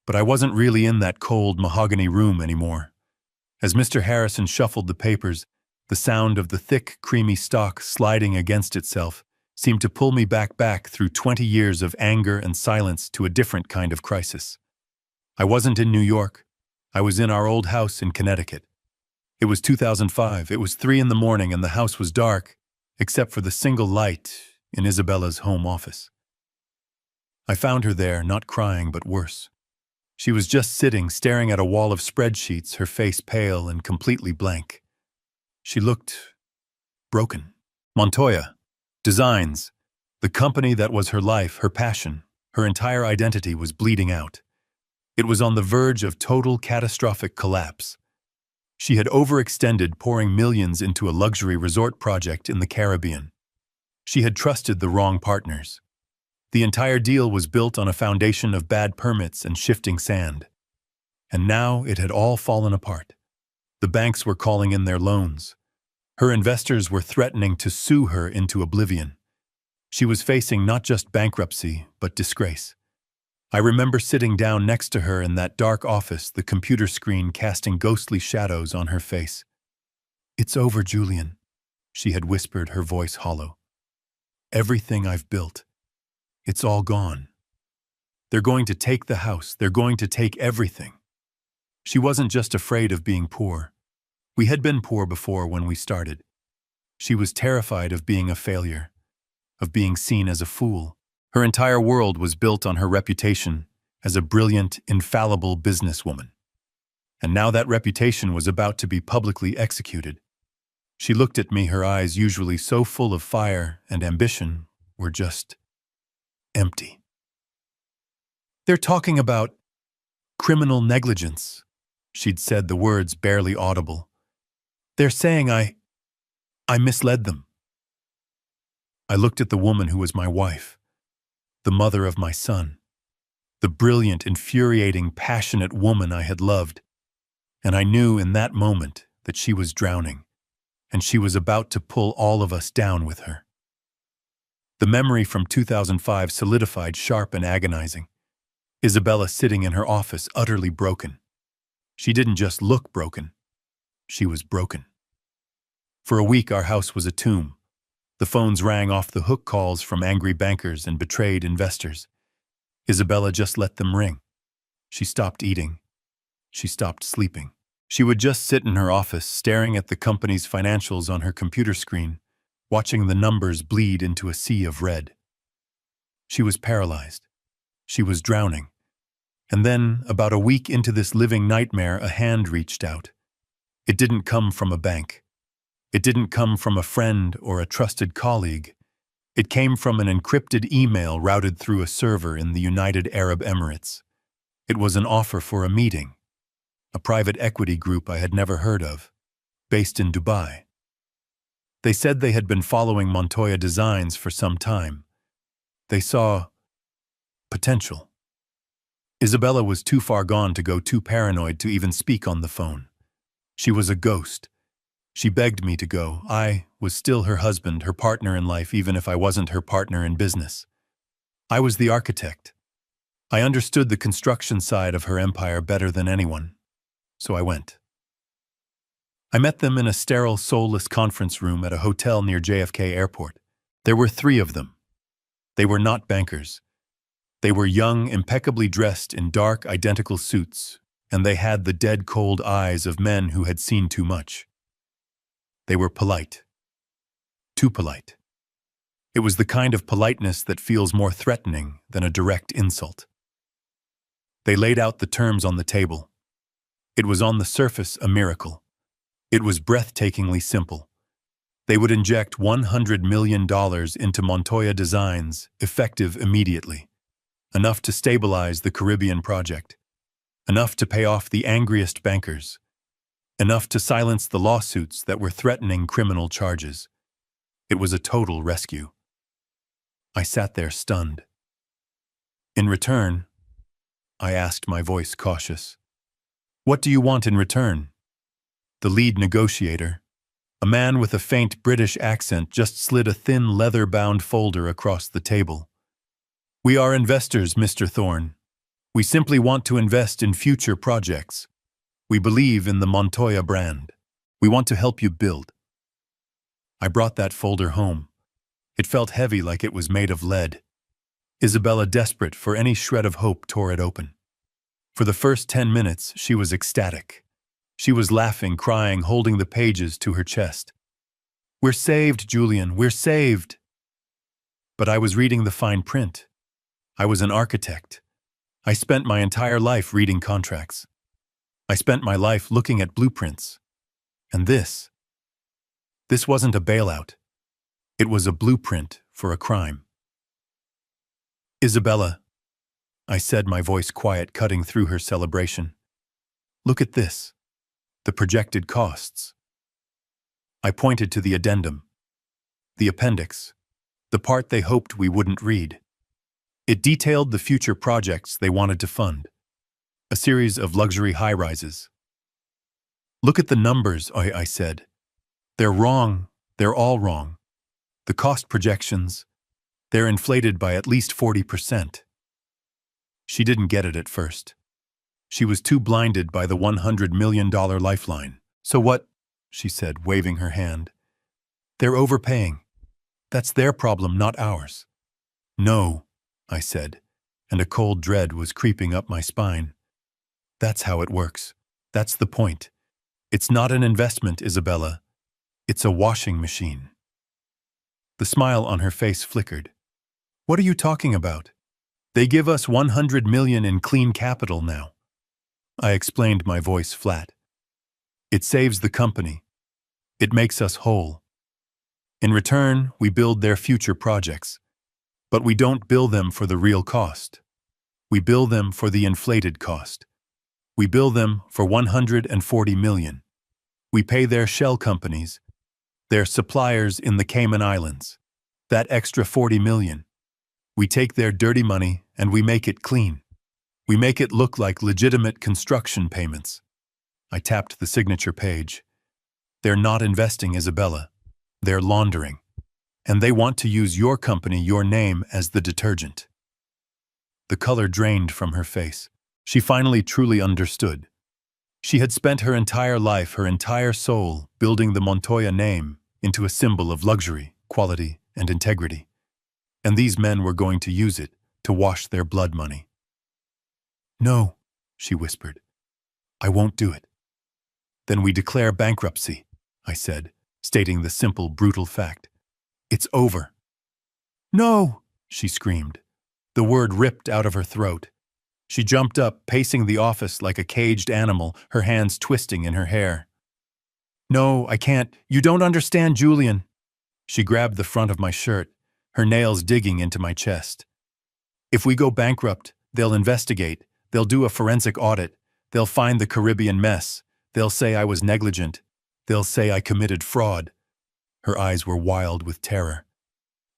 But I wasn't really in that cold mahogany room anymore. As Mr. Harrison shuffled the papers, the sound of the thick, creamy stock sliding against itself seemed to pull me back through 20 years of anger and silence to a different kind of crisis. I wasn't in New York. I was in our old house in Connecticut. It was 2005. It was 3 in the morning and the house was dark, except for the single light in Isabella's home office. I found her there, not crying, but worse. She was just sitting, staring at a wall of spreadsheets, her face pale and completely blank. She looked broken. Montoya. Designs. The company that was her life, her passion, her entire identity was bleeding out. It was on the verge of total catastrophic collapse. She had overextended, pouring millions into a luxury resort project in the Caribbean. She had trusted the wrong partners. The entire deal was built on a foundation of bad permits and shifting sand. And now it had all fallen apart. The banks were calling in their loans. Her investors were threatening to sue her into oblivion. She was facing not just bankruptcy, but disgrace. I remember sitting down next to her in that dark office, the computer screen casting ghostly shadows on her face. It's over, Julian, she had whispered, her voice hollow. Everything I've built. It's all gone. They're going to take the house. They're going to take everything. She wasn't just afraid of being poor. We had been poor before when we started. She was terrified of being a failure, of being seen as a fool. Her entire world was built on her reputation as a brilliant, infallible businesswoman. And now that reputation was about to be publicly executed. She looked at me, her eyes, usually so full of fire and ambition, were just empty. They're talking about criminal negligence, she'd said, the words barely audible. They're saying I misled them. I looked at the woman who was my wife, the mother of my son, the brilliant, infuriating, passionate woman I had loved, and I knew in that moment that she was drowning, and she was about to pull all of us down with her. The memory from 2005 solidified, sharp and agonizing. Isabella sitting in her office, utterly broken. She didn't just look broken. She was broken. For a week, our house was a tomb. The phones rang off the hook, calls from angry bankers and betrayed investors. Isabella just let them ring. She stopped eating. She stopped sleeping. She would just sit in her office, staring at the company's financials on her computer screen, watching the numbers bleed into a sea of red. She was paralyzed. She was drowning. And then, about a week into this living nightmare, a hand reached out. It didn't come from a bank. It didn't come from a friend or a trusted colleague. It came from an encrypted email routed through a server in the United Arab Emirates. It was an offer for a meeting. A private equity group I had never heard of, based in Dubai. They said they had been following Montoya Designs for some time. They saw potential. Isabella was too far gone to go, too paranoid to even speak on the phone. She was a ghost. She begged me to go. I was still her husband, her partner in life, even if I wasn't her partner in business. I was the architect. I understood the construction side of her empire better than anyone. So I went. I met them in a sterile, soulless conference room at a hotel near JFK Airport. There were 3 of them. They were not bankers. They were young, impeccably dressed in dark, identical suits, and they had the dead, cold eyes of men who had seen too much. They were polite. Too polite. It was the kind of politeness that feels more threatening than a direct insult. They laid out the terms on the table. It was on the surface a miracle. It was breathtakingly simple. They would inject $100 million into Montoya Designs, effective immediately. Enough to stabilize the Caribbean project. Enough to pay off the angriest bankers. Enough to silence the lawsuits that were threatening criminal charges. It was a total rescue. I sat there stunned. In return, I asked, my voice cautious, "What do you want in return?" The lead negotiator, a man with a faint British accent, just slid a thin leather-bound folder across the table. "We are investors, Mr. Thorne. We simply want to invest in future projects. We believe in the Montoya brand. We want to help you build." I brought that folder home. It felt heavy, like it was made of lead. Isabella, desperate for any shred of hope, tore it open. For the first 10 minutes, she was ecstatic. She was laughing, crying, holding the pages to her chest. "We're saved, Julian, we're saved." But I was reading the fine print. I was an architect. I spent my entire life reading contracts. I spent my life looking at blueprints. And this wasn't a bailout. It was a blueprint for a crime. "Isabella," I said, my voice quiet, cutting through her celebration. "Look at this. The projected costs." I pointed to the addendum. The appendix. The part they hoped we wouldn't read. It detailed the future projects they wanted to fund. A series of luxury high-rises. "Look at the numbers," I said. "They're wrong. They're all wrong. The cost projections, they're inflated by at least 40%. She didn't get it at first. She was too blinded by the $100 million lifeline. "So what?" she said, waving her hand. "They're overpaying. That's their problem, not ours." "No," I said, and a cold dread was creeping up my spine. "That's how it works. That's the point. It's not an investment, Isabella. It's a washing machine." The smile on her face flickered. "What are you talking about? They give us $100 million in clean capital now." I explained, my voice flat. "It saves the company. It makes us whole. In return, we build their future projects. But we don't bill them for the real cost. We bill them for the inflated cost. We bill them for $140 million. We pay their shell companies, their suppliers in the Cayman Islands, that extra $40 million. We take their dirty money and we make it clean. We make it look like legitimate construction payments." I tapped the signature page. They're not investing, Isabella. They're laundering. And they want to use your company, your name, as the detergent. The color drained from her face. She finally truly understood. She had spent her entire life, her entire soul, building the Montoya name into a symbol of luxury, quality, and integrity. And these men were going to use it to wash their blood money. "No," she whispered. "I won't do it." "Then we declare bankruptcy," I said, stating the simple, brutal fact. "It's over." "No!" she screamed. The word ripped out of her throat. She jumped up, pacing the office like a caged animal, her hands twisting in her hair. "No, I can't. You don't understand, Julian." She grabbed the front of my shirt, her nails digging into my chest. "If we go bankrupt, they'll investigate. They'll do a forensic audit. They'll find the Caribbean mess. They'll say I was negligent. They'll say I committed fraud." Her eyes were wild with terror.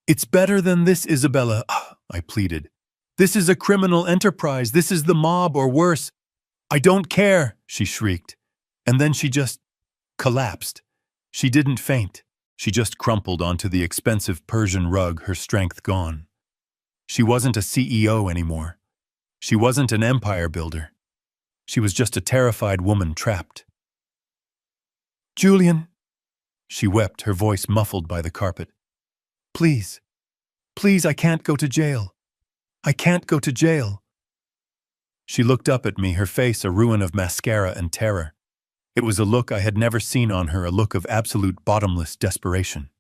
"It's better than this, Isabella," I pleaded. "This is a criminal enterprise. This is the mob or worse." "I don't care," she shrieked. And then she just collapsed. She didn't faint. She just crumpled onto the expensive Persian rug, her strength gone. She wasn't a CEO anymore. She wasn't an empire builder. She was just a terrified woman trapped. "Julian," she wept, her voice muffled by the carpet. "Please, please, I can't go to jail. I can't go to jail." She looked up at me, her face a ruin of mascara and terror. It was a look I had never seen on her, a look of absolute bottomless desperation.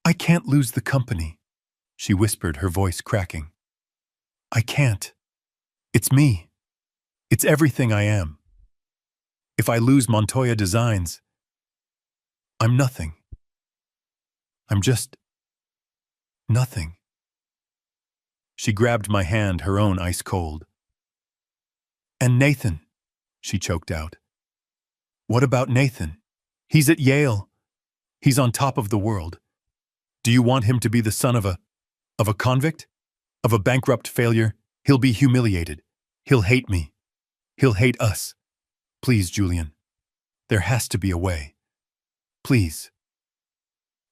"I can't lose the company," she whispered, her voice cracking. "I can't. It's me. It's everything I am. If I lose Montoya Designs, I'm nothing. I'm just nothing." She grabbed my hand, her own ice cold. "And Nathan," she choked out. "What about Nathan? He's at Yale. He's on top of the world. Do you want him to be the son of a convict? Of a bankrupt failure? He'll be humiliated. He'll hate me. He'll hate us. Please, Julian. There has to be a way. Please."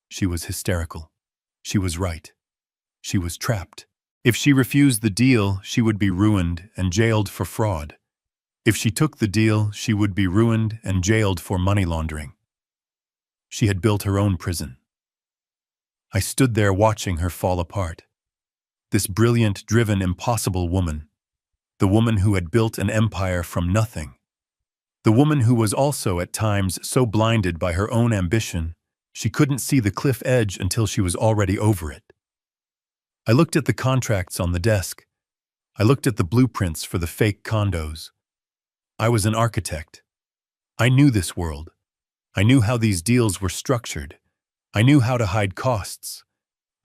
She was hysterical. She was right. She was trapped. If she refused the deal, she would be ruined and jailed for fraud. If she took the deal, she would be ruined and jailed for money laundering. She had built her own prison. I stood there watching her fall apart. This brilliant, driven, impossible woman. The woman who had built an empire from nothing. The woman who was also at times so blinded by her own ambition, she couldn't see the cliff edge until she was already over it. I looked at the contracts on the desk. I looked at the blueprints for the fake condos. I was an architect. I knew this world. I knew how these deals were structured. I knew how to hide costs.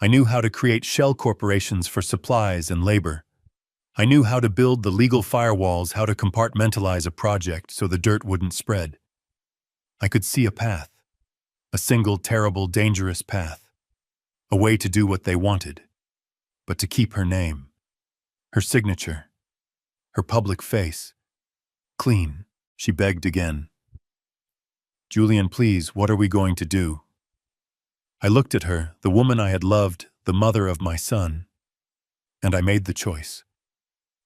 I knew how to create shell corporations for supplies and labor. I knew how to build the legal firewalls, how to compartmentalize a project so the dirt wouldn't spread. I could see a path. A single, terrible, dangerous path. A way to do what they wanted. But to keep her name, her signature, her public face, clean. She begged again. "Julian, please, what are we going to do?" I looked at her, the woman I had loved, the mother of my son, and I made the choice.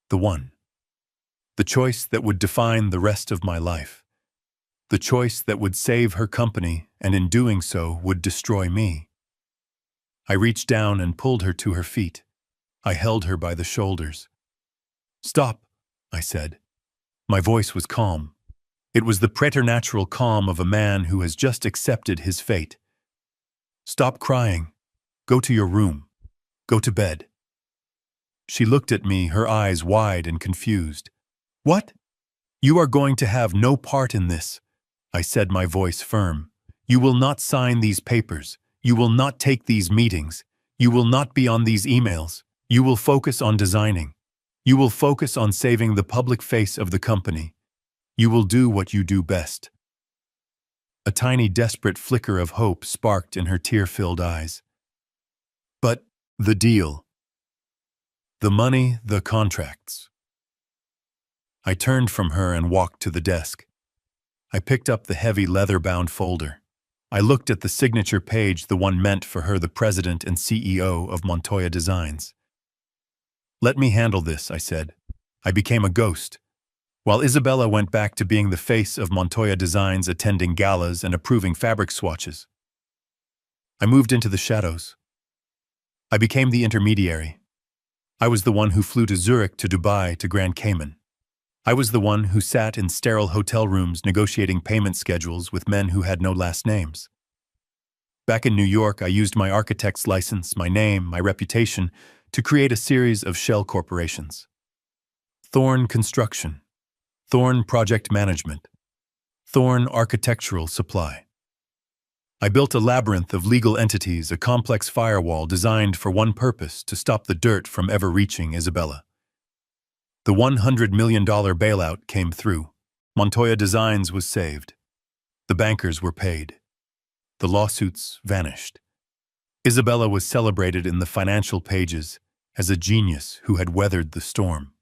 The one. The choice that would define the rest of my life. The choice that would save her company and in doing so would destroy me. I reached down and pulled her to her feet. I held her by the shoulders. "Stop," I said. My voice was calm. It was the preternatural calm of a man who has just accepted his fate. "Stop crying. Go to your room. Go to bed." She looked at me, her eyes wide and confused. "What? You are going to have no part in this," I said, my voice firm. "You will not sign these papers. You will not take these meetings. You will not be on these emails. You will focus on designing. You will focus on saving the public face of the company. You will do what you do best." A tiny, desperate flicker of hope sparked in her tear-filled eyes. "But the deal. The money, the contracts." I turned from her and walked to the desk. I picked up the heavy leather-bound folder. I looked at the signature page, the one meant for her, the president and CEO of Montoya Designs. "Let me handle this," I said. I became a ghost. While Isabella went back to being the face of Montoya Designs, attending galas and approving fabric swatches. I moved into the shadows. I became the intermediary. I was the one who flew to Zurich, to Dubai, to Grand Cayman. I was the one who sat in sterile hotel rooms negotiating payment schedules with men who had no last names. Back in New York, I used my architect's license, my name, my reputation, to create a series of shell corporations. Thorn Construction, Thorn Project Management, Thorn Architectural Supply. I built a labyrinth of legal entities, a complex firewall designed for one purpose: to stop the dirt from ever reaching Isabella. The $100 million bailout came through. Montoya Designs was saved. The bankers were paid. The lawsuits vanished. Isabella was celebrated in the financial pages as a genius who had weathered the storm.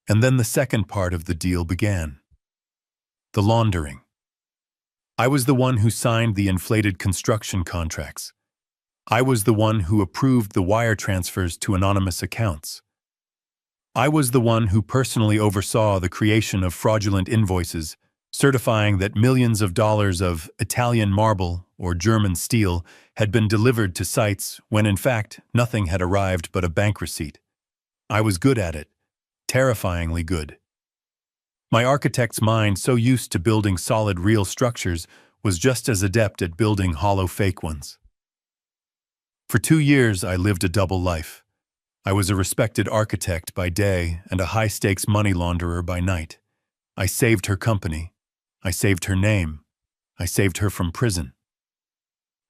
And then the second part of the deal began. The laundering. I was the one who signed the inflated construction contracts. I was the one who approved the wire transfers to anonymous accounts. I was the one who personally oversaw the creation of fraudulent invoices, certifying that millions of dollars of Italian marble or German steel had been delivered to sites when in fact nothing had arrived but a bank receipt. I was good at it, terrifyingly good. My architect's mind, so used to building solid real structures, was just as adept at building hollow fake ones. For 2 years I lived a double life. I was a respected architect by day and a high-stakes money launderer by night. I saved her company. I saved her name. I saved her from prison.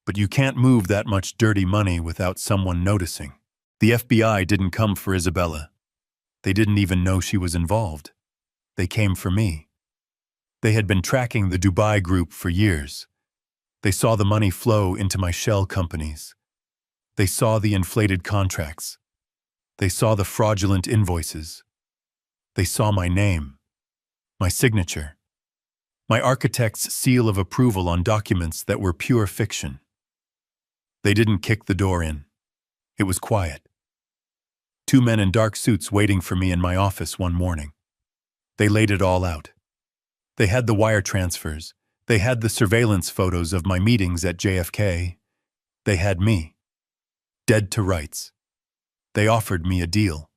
But you can't move that much dirty money without someone noticing. The FBI didn't come for Isabella. They didn't even know she was involved. They came for me. They had been tracking the Dubai group for years. They saw the money flow into my shell companies. They saw the inflated contracts. They saw the fraudulent invoices. They saw my name, my signature, my architect's seal of approval on documents that were pure fiction. They didn't kick the door in. It was quiet. 2 men in dark suits waiting for me in my office one morning. They laid it all out. They had the wire transfers. They had the surveillance photos of my meetings at JFK. They had me. Dead to rights. They offered me a deal.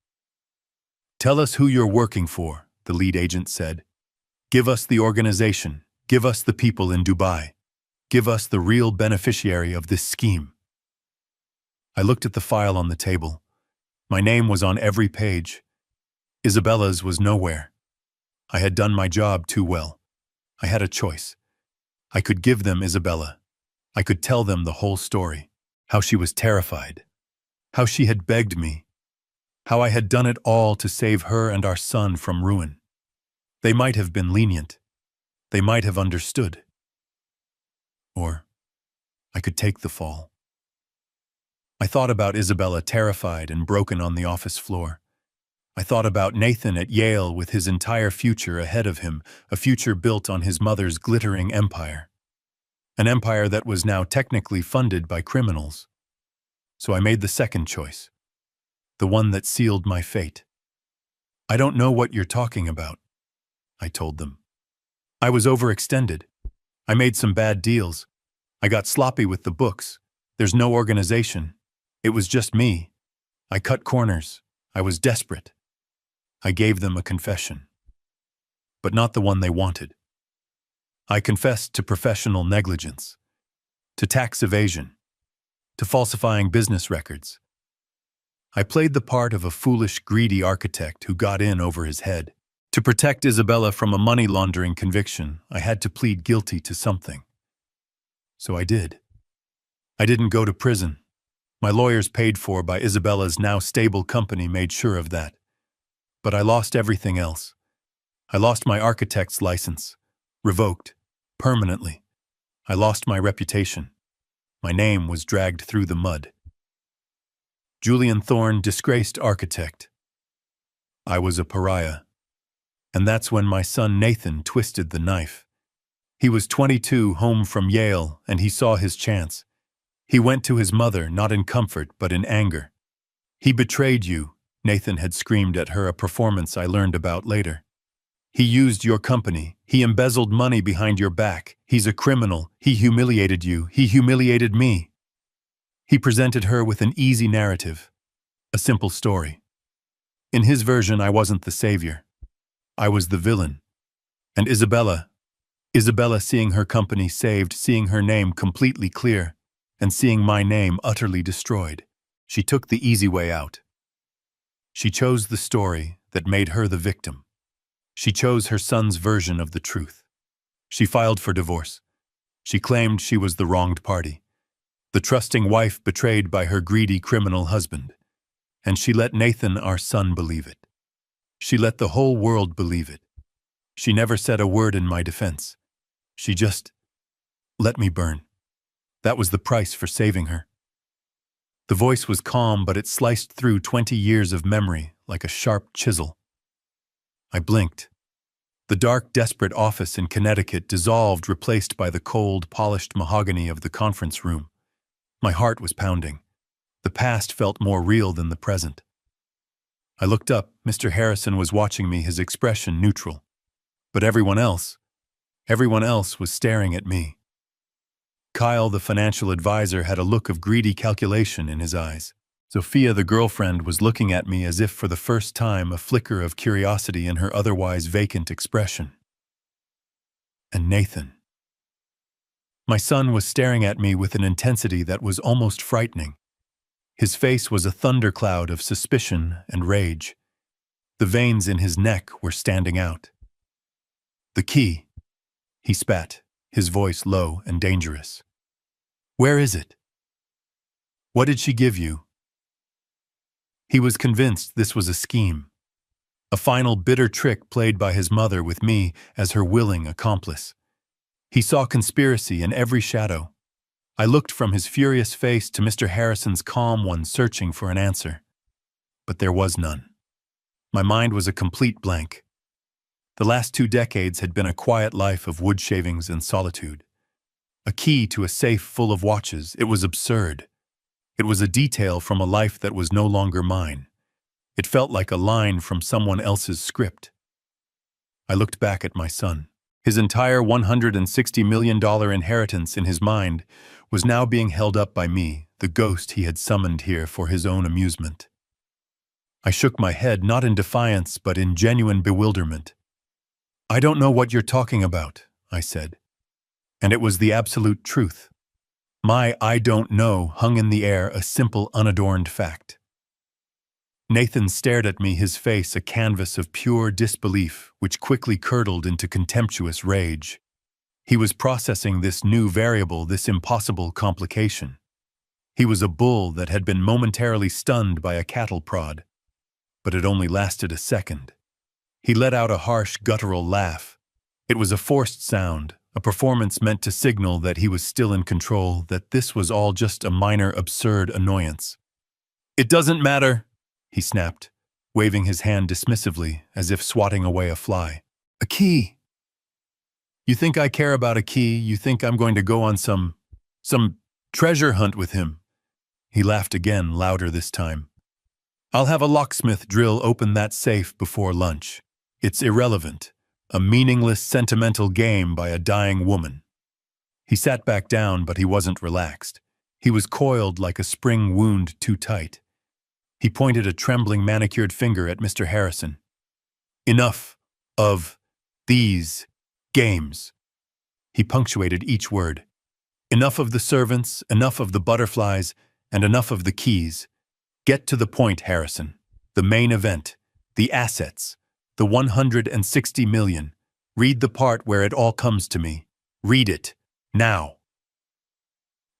"Tell us who you're working for," the lead agent said. "Give us the organization. Give us the people in Dubai. Give us the real beneficiary of this scheme." I looked at the file on the table. My name was on every page. Isabella's was nowhere. I had done my job too well. I had a choice. I could give them Isabella. I could tell them the whole story. How she was terrified. How she had begged me. How I had done it all to save her and our son from ruin. They might have been lenient. They might have understood. Or I could take the fall. I thought about Isabella, terrified and broken on the office floor. I thought about Nathan at Yale with his entire future ahead of him, a future built on his mother's glittering empire. An empire that was now technically funded by criminals. So I made the second choice, the one that sealed my fate. "I don't know what you're talking about," I told them. "I was overextended. I made some bad deals. I got sloppy with the books. There's no organization. It was just me. I cut corners. I was desperate." I gave them a confession, but not the one they wanted. I confessed to professional negligence, to tax evasion, to falsifying business records. I played the part of a foolish, greedy architect who got in over his head. To protect Isabella from a money laundering conviction, I had to plead guilty to something. So I did. I didn't go to prison. My lawyers, paid for by Isabella's now stable company, made sure of that. But I lost everything else. I lost my architect's license, revoked, permanently. I lost my reputation. My name was dragged through the mud. Julian Thorne, disgraced architect. I was a pariah. And that's when my son Nathan twisted the knife. He was 22, home from Yale, and he saw his chance. He went to his mother, not in comfort, but in anger. "He betrayed you," Nathan had screamed at her, a performance I learned about later. "He used your company. He embezzled money behind your back. He's a criminal. He humiliated you. He humiliated me." He presented her with an easy narrative, a simple story. In his version, I wasn't the savior. I was the villain. And Isabella, seeing her company saved, seeing her name completely clear, and seeing my name utterly destroyed, she took the easy way out. She chose the story that made her the victim. She chose her son's version of the truth. She filed for divorce. She claimed she was the wronged party, the trusting wife betrayed by her greedy criminal husband. And she let Nathan, our son, believe it. She let the whole world believe it. She never said a word in my defense. She just let me burn. That was the price for saving her. The voice was calm, but it sliced through 20 years of memory like a sharp chisel. I blinked. The dark, desperate office in Connecticut dissolved, replaced by the cold, polished mahogany of the conference room. My heart was pounding. The past felt more real than the present. I looked up. Mr. Harrison was watching me, his expression neutral. But everyone else was staring at me. Kyle, the financial advisor, had a look of greedy calculation in his eyes. Sophia, the girlfriend, was looking at me as if for the first time, a flicker of curiosity in her otherwise vacant expression. And Nathan. My son was staring at me with an intensity that was almost frightening. His face was a thundercloud of suspicion and rage. The veins in his neck were standing out. "The key," he spat, his voice low and dangerous. "Where is it? What did she give you?" He was convinced this was a scheme, a final bitter trick played by his mother with me as her willing accomplice. He saw conspiracy in every shadow. I looked from his furious face to Mr. Harrison's calm one, searching for an answer. But there was none. My mind was a complete blank. The last 2 decades had been a quiet life of wood shavings and solitude. A key to a safe full of watches. It was absurd. It was a detail from a life that was no longer mine. It felt like a line from someone else's script. I looked back at my son. His entire $160 million inheritance in his mind was now being held up by me, the ghost he had summoned here for his own amusement. I shook my head, not in defiance, but in genuine bewilderment. "I don't know what you're talking about," I said. And it was the absolute truth. My "I don't know" hung in the air, a simple, unadorned fact. Nathan stared at me, his face a canvas of pure disbelief, which quickly curdled into contemptuous rage. He was processing this new variable, this impossible complication. He was a bull that had been momentarily stunned by a cattle prod. But it only lasted a second. He let out a harsh, guttural laugh. It was a forced sound, a performance meant to signal that he was still in control, that this was all just a minor, absurd annoyance. "It doesn't matter," he snapped, waving his hand dismissively, as if swatting away a fly. "A key. You think I care about a key? You think I'm going to go on some treasure hunt with him?" He laughed again, louder this time. "I'll have a locksmith drill open that safe before lunch. It's irrelevant. A meaningless, sentimental game by a dying woman." He sat back down, but he wasn't relaxed. He was coiled like a spring wound too tight. He pointed a trembling, manicured finger at Mr. Harrison. "Enough of these games." He punctuated each word. "Enough of the servants, enough of the butterflies, and enough of the keys. Get to the point, Harrison. The main event, the assets, the 160 million. Read the part where it all comes to me. Read it, now."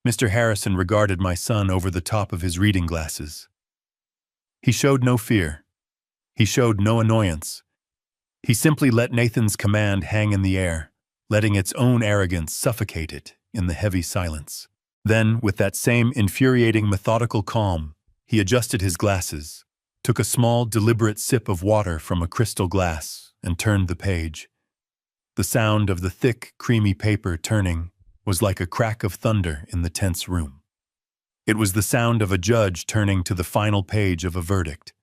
Mr. Harrison regarded my son over the top of his reading glasses. He showed no fear. He showed no annoyance. He simply let Nathan's command hang in the air, letting its own arrogance suffocate it in the heavy silence. Then, with that same infuriating, methodical calm, he adjusted his glasses, took a small, deliberate sip of water from a crystal glass, and turned the page. The sound of the thick, creamy paper turning was like a crack of thunder in the tense room. It was the sound of a judge turning to the final page of a verdict.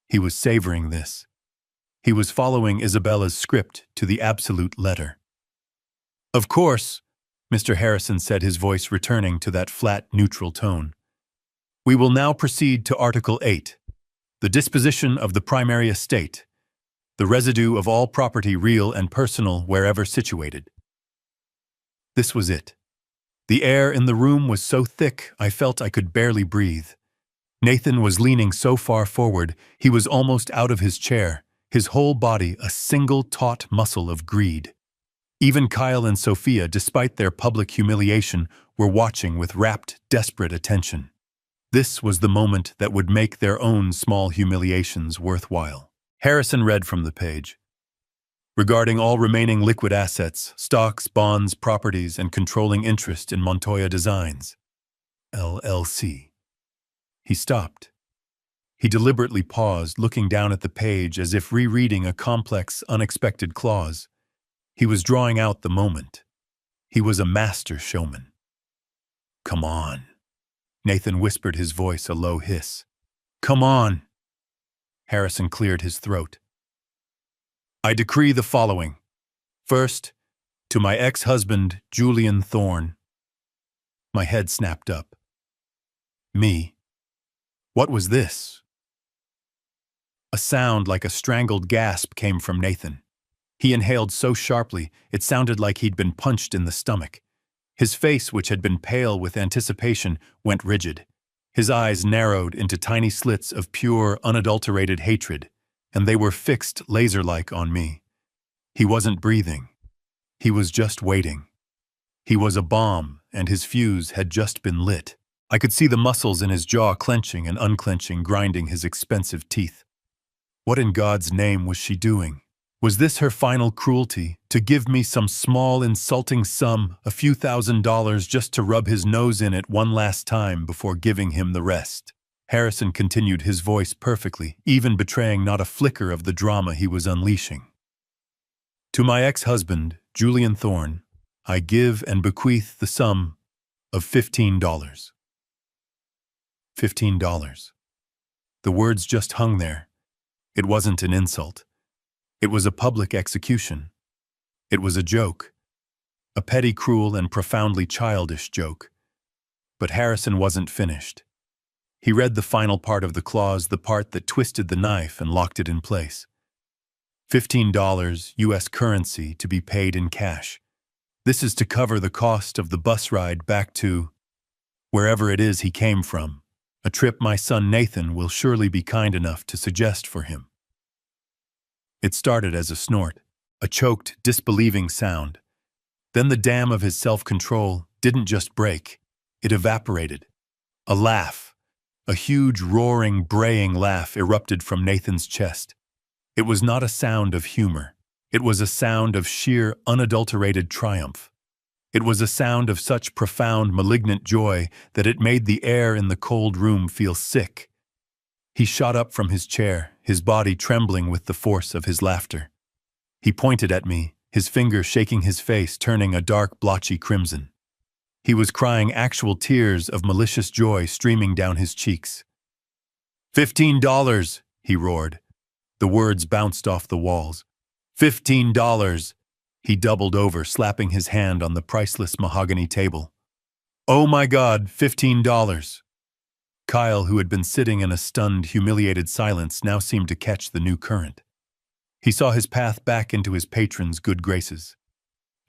He was savoring this. He was following Isabella's script to the absolute letter. "Of course," Mr. Harrison said, his voice returning to that flat, neutral tone. "We will now proceed to Article 8, the disposition of the primary estate, the residue of all property real and personal wherever situated." This was it. The air in the room was so thick I felt I could barely breathe. Nathan was leaning so far forward he was almost out of his chair, his whole body a single taut muscle of greed. Even Kyle and Sophia, despite their public humiliation, were watching with rapt, desperate attention. This was the moment that would make their own small humiliations worthwhile. Harrison read from the page. "Regarding all remaining liquid assets, stocks, bonds, properties, and controlling interest in Montoya Designs, LLC." He stopped. He deliberately paused, looking down at the page as if rereading a complex, unexpected clause. He was drawing out the moment. He was a master showman. "Come on," Nathan whispered, his voice a low hiss. "Come on." Harrison cleared his throat. "I decree the following. First, to my ex-husband, Julian Thorne." My head snapped up. Me? What was this? A sound like a strangled gasp came from Nathan. He inhaled so sharply, it sounded like he'd been punched in the stomach. His face, which had been pale with anticipation, went rigid. His eyes narrowed into tiny slits of pure, unadulterated hatred, and they were fixed laser-like on me. He wasn't breathing. He was just waiting. He was a bomb, and his fuse had just been lit. I could see the muscles in his jaw clenching and unclenching, grinding his expensive teeth. What in God's name was she doing? Was this her final cruelty, to give me some small, insulting sum, a few $1,000s, just to rub his nose in it one last time before giving him the rest? Harrison continued, his voice perfectly, even betraying not a flicker of the drama he was unleashing. "To my ex-husband, Julian Thorne, I give and bequeath the sum of $15. $15. The words just hung there. It wasn't an insult. It was a public execution. It was a joke. A petty, cruel, and profoundly childish joke. But Harrison wasn't finished. He read the final part of the clause, the part that twisted the knife and locked it in place. $15 U.S. currency to be paid in cash. This is to cover the cost of the bus ride back to wherever it is he came from, a trip my son Nathan will surely be kind enough to suggest for him. It started as a snort, a choked, disbelieving sound. Then the dam of his self-control didn't just break, it evaporated. A laugh, a huge, roaring, braying laugh erupted from Nathan's chest. It was not a sound of humor. It was a sound of sheer, unadulterated triumph. It was a sound of such profound, malignant joy that it made the air in the cold room feel sick. He shot up from his chair, his body trembling with the force of his laughter. He pointed at me, his finger shaking his face, turning a dark, blotchy crimson. He was crying actual tears of malicious joy streaming down his cheeks. $15, he roared. The words bounced off the walls. $15. He doubled over, slapping his hand on the priceless mahogany table. Oh my God, $15. Kyle, who had been sitting in a stunned, humiliated silence, now seemed to catch the new current. He saw his path back into his patron's good graces.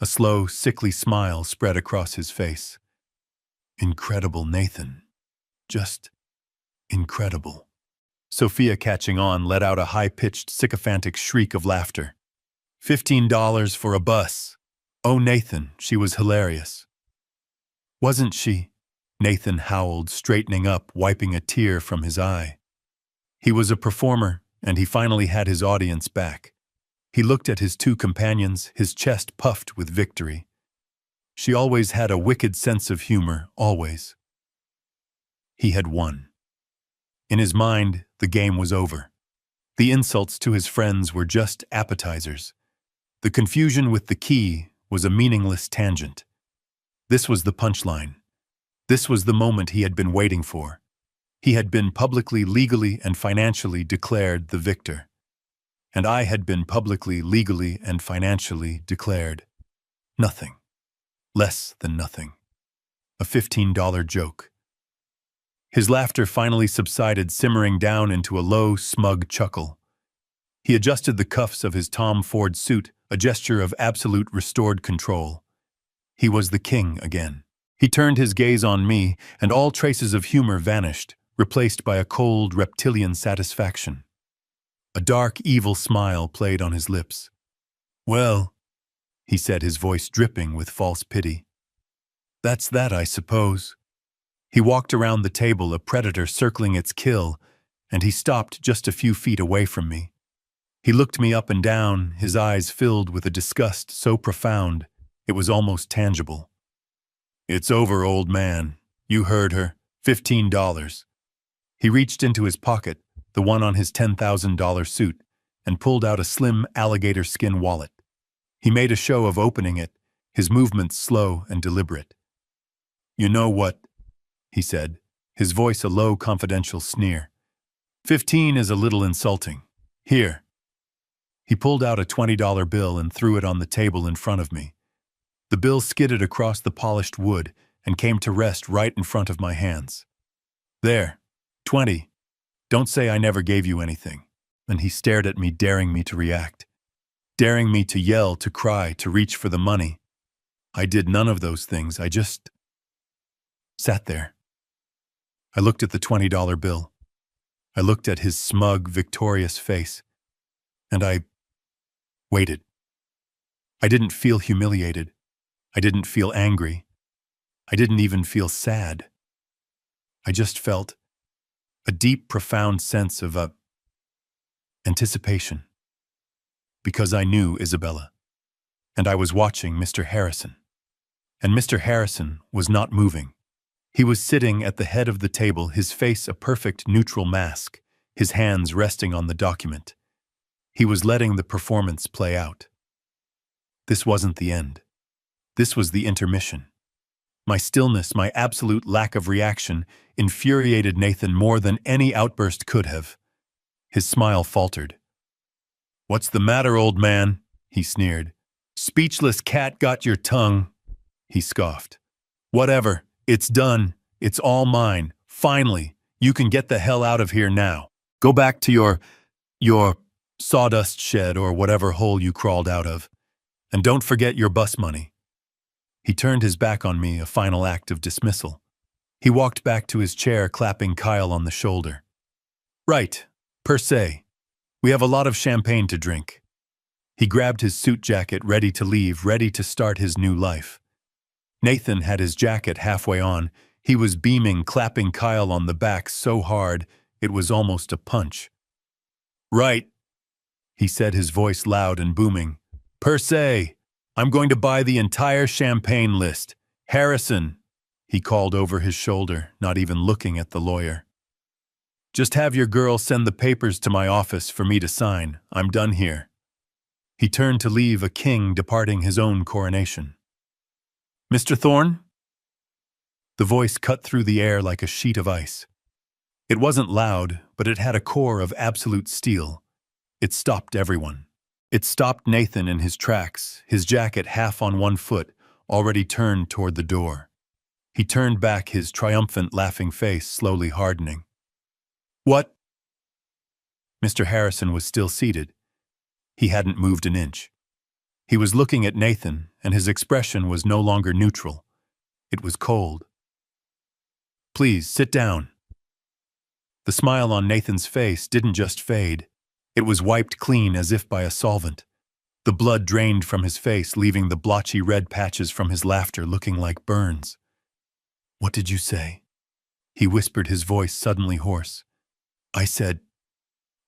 A slow, sickly smile spread across his face. Incredible, Nathan. Just incredible. Sophia, catching on, let out a high-pitched, sycophantic shriek of laughter. $15 for a bus. Oh, Nathan, she was hilarious. Wasn't she? Nathan howled, straightening up, wiping a tear from his eye. He was a performer, and he finally had his audience back. He looked at his two companions, his chest puffed with victory. She always had a wicked sense of humor, always. He had won. In his mind, the game was over. The insults to his friends were just appetizers. The confusion with the key was a meaningless tangent. This was the punchline. This was the moment he had been waiting for. He had been publicly, legally, and financially declared the victor. And I had been publicly, legally, and financially declared nothing. Less than nothing. A $15 joke. His laughter finally subsided, simmering down into a low, smug chuckle. He adjusted the cuffs of his Tom Ford suit, a gesture of absolute restored control. He was the king again. He turned his gaze on me, and all traces of humor vanished, replaced by a cold, reptilian satisfaction. A dark, evil smile played on his lips. "Well," he said, his voice dripping with false pity. "That's that, I suppose." He walked around the table, a predator circling its kill, and he stopped just a few feet away from me. He looked me up and down, his eyes filled with a disgust so profound it was almost tangible. "It's over, old man. You heard her. $15. He reached into his pocket, the one on his $10,000 suit, and pulled out a slim alligator skin wallet. He made a show of opening it, his movements slow and deliberate. "You know what?" he said, his voice a low, confidential sneer. 15 is a little insulting. Here." He pulled out a $20 bill and threw it on the table in front of me. The bill skidded across the polished wood and came to rest right in front of my hands. "There, 20. Don't say I never gave you anything." And he stared at me, daring me to react. Daring me to yell, to cry, to reach for the money. I did none of those things. I just sat there. I looked at the $20 bill. I looked at his smug, victorious face. And I waited. I didn't feel humiliated. I didn't feel angry. I didn't even feel sad. I just felt a deep, profound sense of anticipation. Because I knew Isabella. And I was watching Mr. Harrison. And Mr. Harrison was not moving. He was sitting at the head of the table, his face a perfect neutral mask, his hands resting on the document. He was letting the performance play out. This wasn't the end. This was the intermission. My stillness, my absolute lack of reaction, infuriated Nathan more than any outburst could have. His smile faltered. "What's the matter, old man?" he sneered. "Speechless cat got your tongue," he scoffed. "Whatever, it's done. It's all mine. Finally, you can get the hell out of here now. Go back to your sawdust shed or whatever hole you crawled out of. And don't forget your bus money." He turned his back on me, a final act of dismissal. He walked back to his chair, clapping Kyle on the shoulder. "Right, per se. We have a lot of champagne to drink." He grabbed his suit jacket, ready to leave, ready to start his new life. Nathan had his jacket halfway on. He was beaming, clapping Kyle on the back so hard it was almost a punch. "Right," he said, his voice loud and booming. "Per se. I'm going to buy the entire champagne list. Harrison," he called over his shoulder, not even looking at the lawyer. "Just have your girl send the papers to my office for me to sign. I'm done here." He turned to leave, a king departing his own coronation. "Mr. Thorne?" The voice cut through the air like a sheet of ice. It wasn't loud, but it had a core of absolute steel. It stopped everyone. It stopped Nathan in his tracks, his jacket half on one foot, already turned toward the door. He turned back, his triumphant, laughing face slowly hardening. "What?" Mr. Harrison was still seated. He hadn't moved an inch. He was looking at Nathan, and his expression was no longer neutral. It was cold. "Please, sit down." The smile on Nathan's face didn't just fade. It was wiped clean as if by a solvent. The blood drained from his face, leaving the blotchy red patches from his laughter looking like burns. "What did you say?" He whispered, his voice suddenly hoarse. "I said..."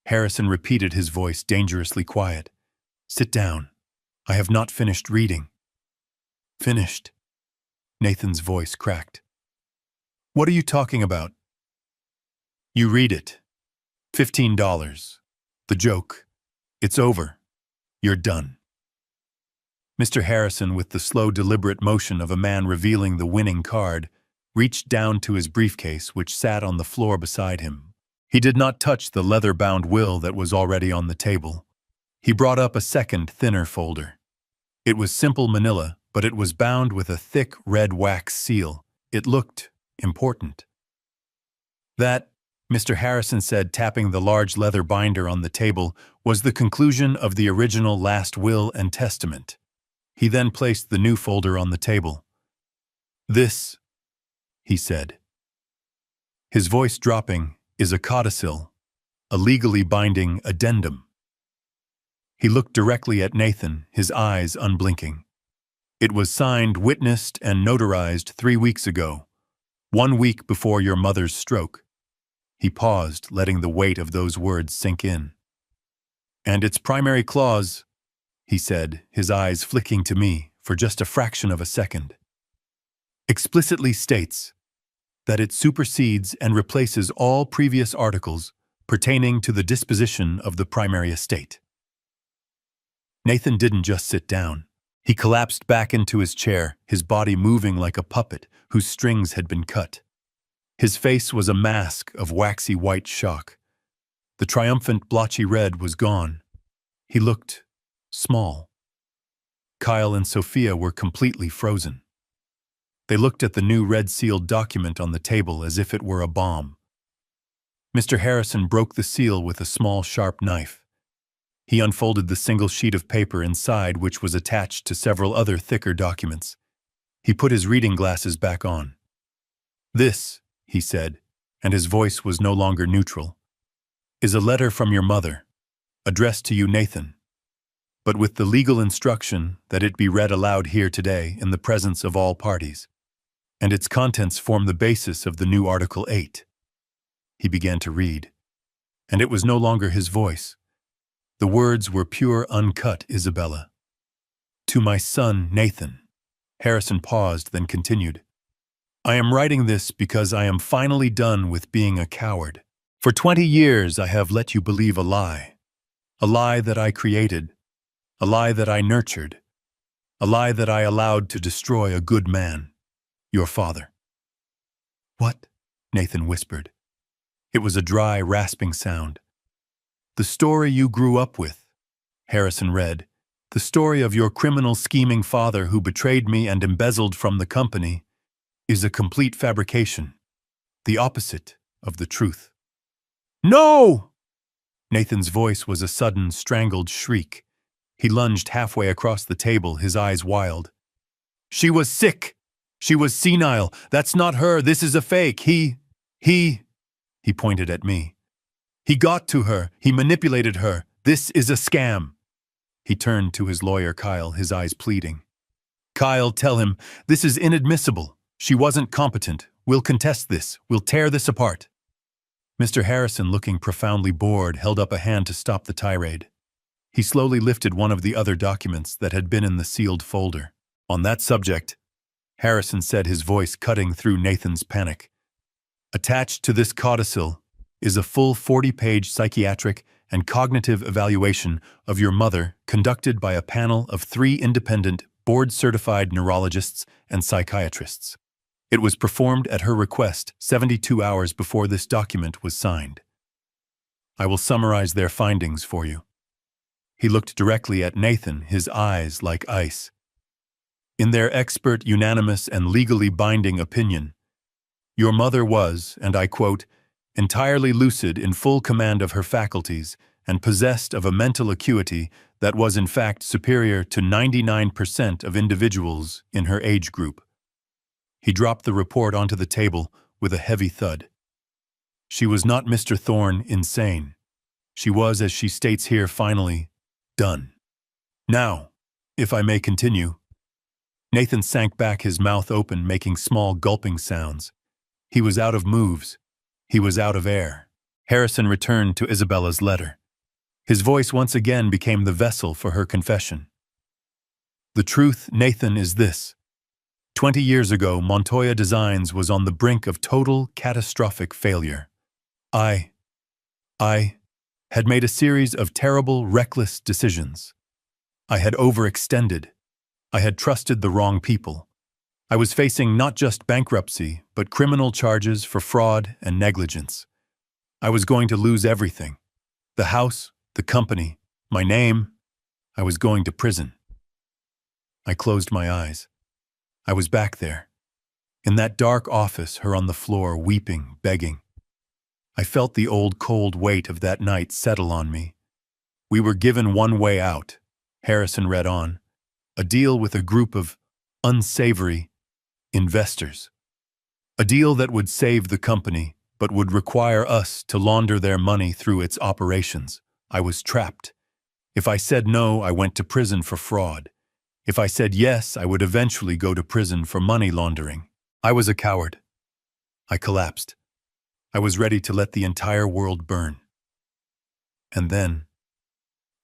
Harrison repeated, his voice dangerously quiet. "Sit down. I have not finished reading." "Finished?" Nathan's voice cracked. "What are you talking about?" "You read it. $15. The joke. It's over. You're done." Mr. Harrison, with the slow, deliberate motion of a man revealing the winning card, reached down to his briefcase, which sat on the floor beside him. He did not touch the leather-bound will that was already on the table. He brought up a second, thinner folder. It was simple manila, but it was bound with a thick red wax seal. It looked important. That, Mr. Harrison said, tapping the large leather binder on the table, was the conclusion of the original last will and testament. He then placed the new folder on the table. "This," he said, his voice dropping, "is a codicil, a legally binding addendum." He looked directly at Nathan, his eyes unblinking. "It was signed, witnessed, and notarized 3 weeks ago, 1 week before your mother's stroke." He paused, letting the weight of those words sink in. "And its primary clause," he said, his eyes flicking to me for just a fraction of a second, "explicitly states that it supersedes and replaces all previous articles pertaining to the disposition of the primary estate." Nathan didn't just sit down. He collapsed back into his chair, his body moving like a puppet whose strings had been cut. His face was a mask of waxy white shock. The triumphant blotchy red was gone. He looked small. Kyle and Sophia were completely frozen. They looked at the new red-sealed document on the table as if it were a bomb. Mr. Harrison broke the seal with a small, sharp knife. He unfolded the single sheet of paper inside, which was attached to several other thicker documents. He put his reading glasses back on. "This," he said, and his voice was no longer neutral, "is a letter from your mother, addressed to you, Nathan, but with the legal instruction that it be read aloud here today in the presence of all parties, and its contents form the basis of the new Article 8. He began to read, and it was no longer his voice. The words were pure, uncut Isabella. "To my son, Nathan." Harrison paused, then continued. "I am writing this because I am finally done with being a coward. For 20 years I have let you believe a lie that I created, a lie that I nurtured, a lie that I allowed to destroy a good man, your father." "What?" Nathan whispered. It was a dry, rasping sound. "The story you grew up with," Harrison read, "the story of your criminal scheming father who betrayed me and embezzled from the company, is a complete fabrication, the opposite of the truth." "No!" Nathan's voice was a sudden, strangled shriek. He lunged halfway across the table, his eyes wild. "She was sick. She was senile. That's not her. This is a fake. He pointed at me. "He got to her. He manipulated her. This is a scam." He turned to his lawyer, Kyle, his eyes pleading. "Kyle, tell him, this is inadmissible. She wasn't competent. We'll contest this. We'll tear this apart." Mr. Harrison, looking profoundly bored, held up a hand to stop the tirade. He slowly lifted one of the other documents that had been in the sealed folder. "On that subject," Harrison said, his voice cutting through Nathan's panic, "attached to this codicil is a full 40-page psychiatric and cognitive evaluation of your mother conducted by a panel of 3 independent, board-certified neurologists and psychiatrists. It was performed at her request 72 hours before this document was signed. I will summarize their findings for you." He looked directly at Nathan, his eyes like ice. "In their expert, unanimous, and legally binding opinion, your mother was, and I quote, entirely lucid, in full command of her faculties, and possessed of a mental acuity that was in fact superior to 99% of individuals in her age group." He dropped the report onto the table with a heavy thud. "She was not, Mr. Thorne, insane. She was, as she states here, finally done. Now, if I may continue." Nathan sank back, his mouth open, making small gulping sounds. He was out of moves. He was out of air. Harrison returned to Isabella's letter. His voice once again became the vessel for her confession. "The truth, Nathan, is this. 20 years ago, Montoya Designs was on the brink of total, catastrophic failure. I had made a series of terrible, reckless decisions. I had overextended. I had trusted the wrong people. I was facing not just bankruptcy, but criminal charges for fraud and negligence. I was going to lose everything. The house, the company, my name. I was going to prison. I closed my eyes. I was back there. In that dark office, her on the floor, weeping, begging. I felt the old cold weight of that night settle on me. We were given one way out, Harrison read on, a deal with a group of unsavory investors. A deal that would save the company, but would require us to launder their money through its operations. I was trapped. If I said no, I went to prison for fraud. If I said yes, I would eventually go to prison for money laundering. I was a coward. I collapsed. I was ready to let the entire world burn. And then,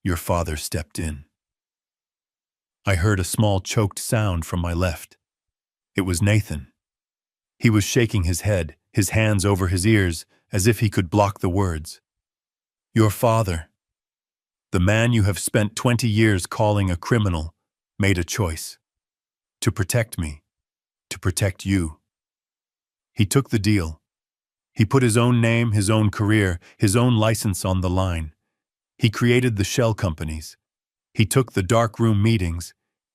your father stepped in. I heard a small choked sound from my left. It was Nathan. He was shaking his head, his hands over his ears, as if he could block the words. Your father, the man you have spent 20 years calling a criminal, made a choice. To protect me. To protect you. He took the deal. He put his own name, his own career, his own license on the line. He created the shell companies. He took the darkroom meetings.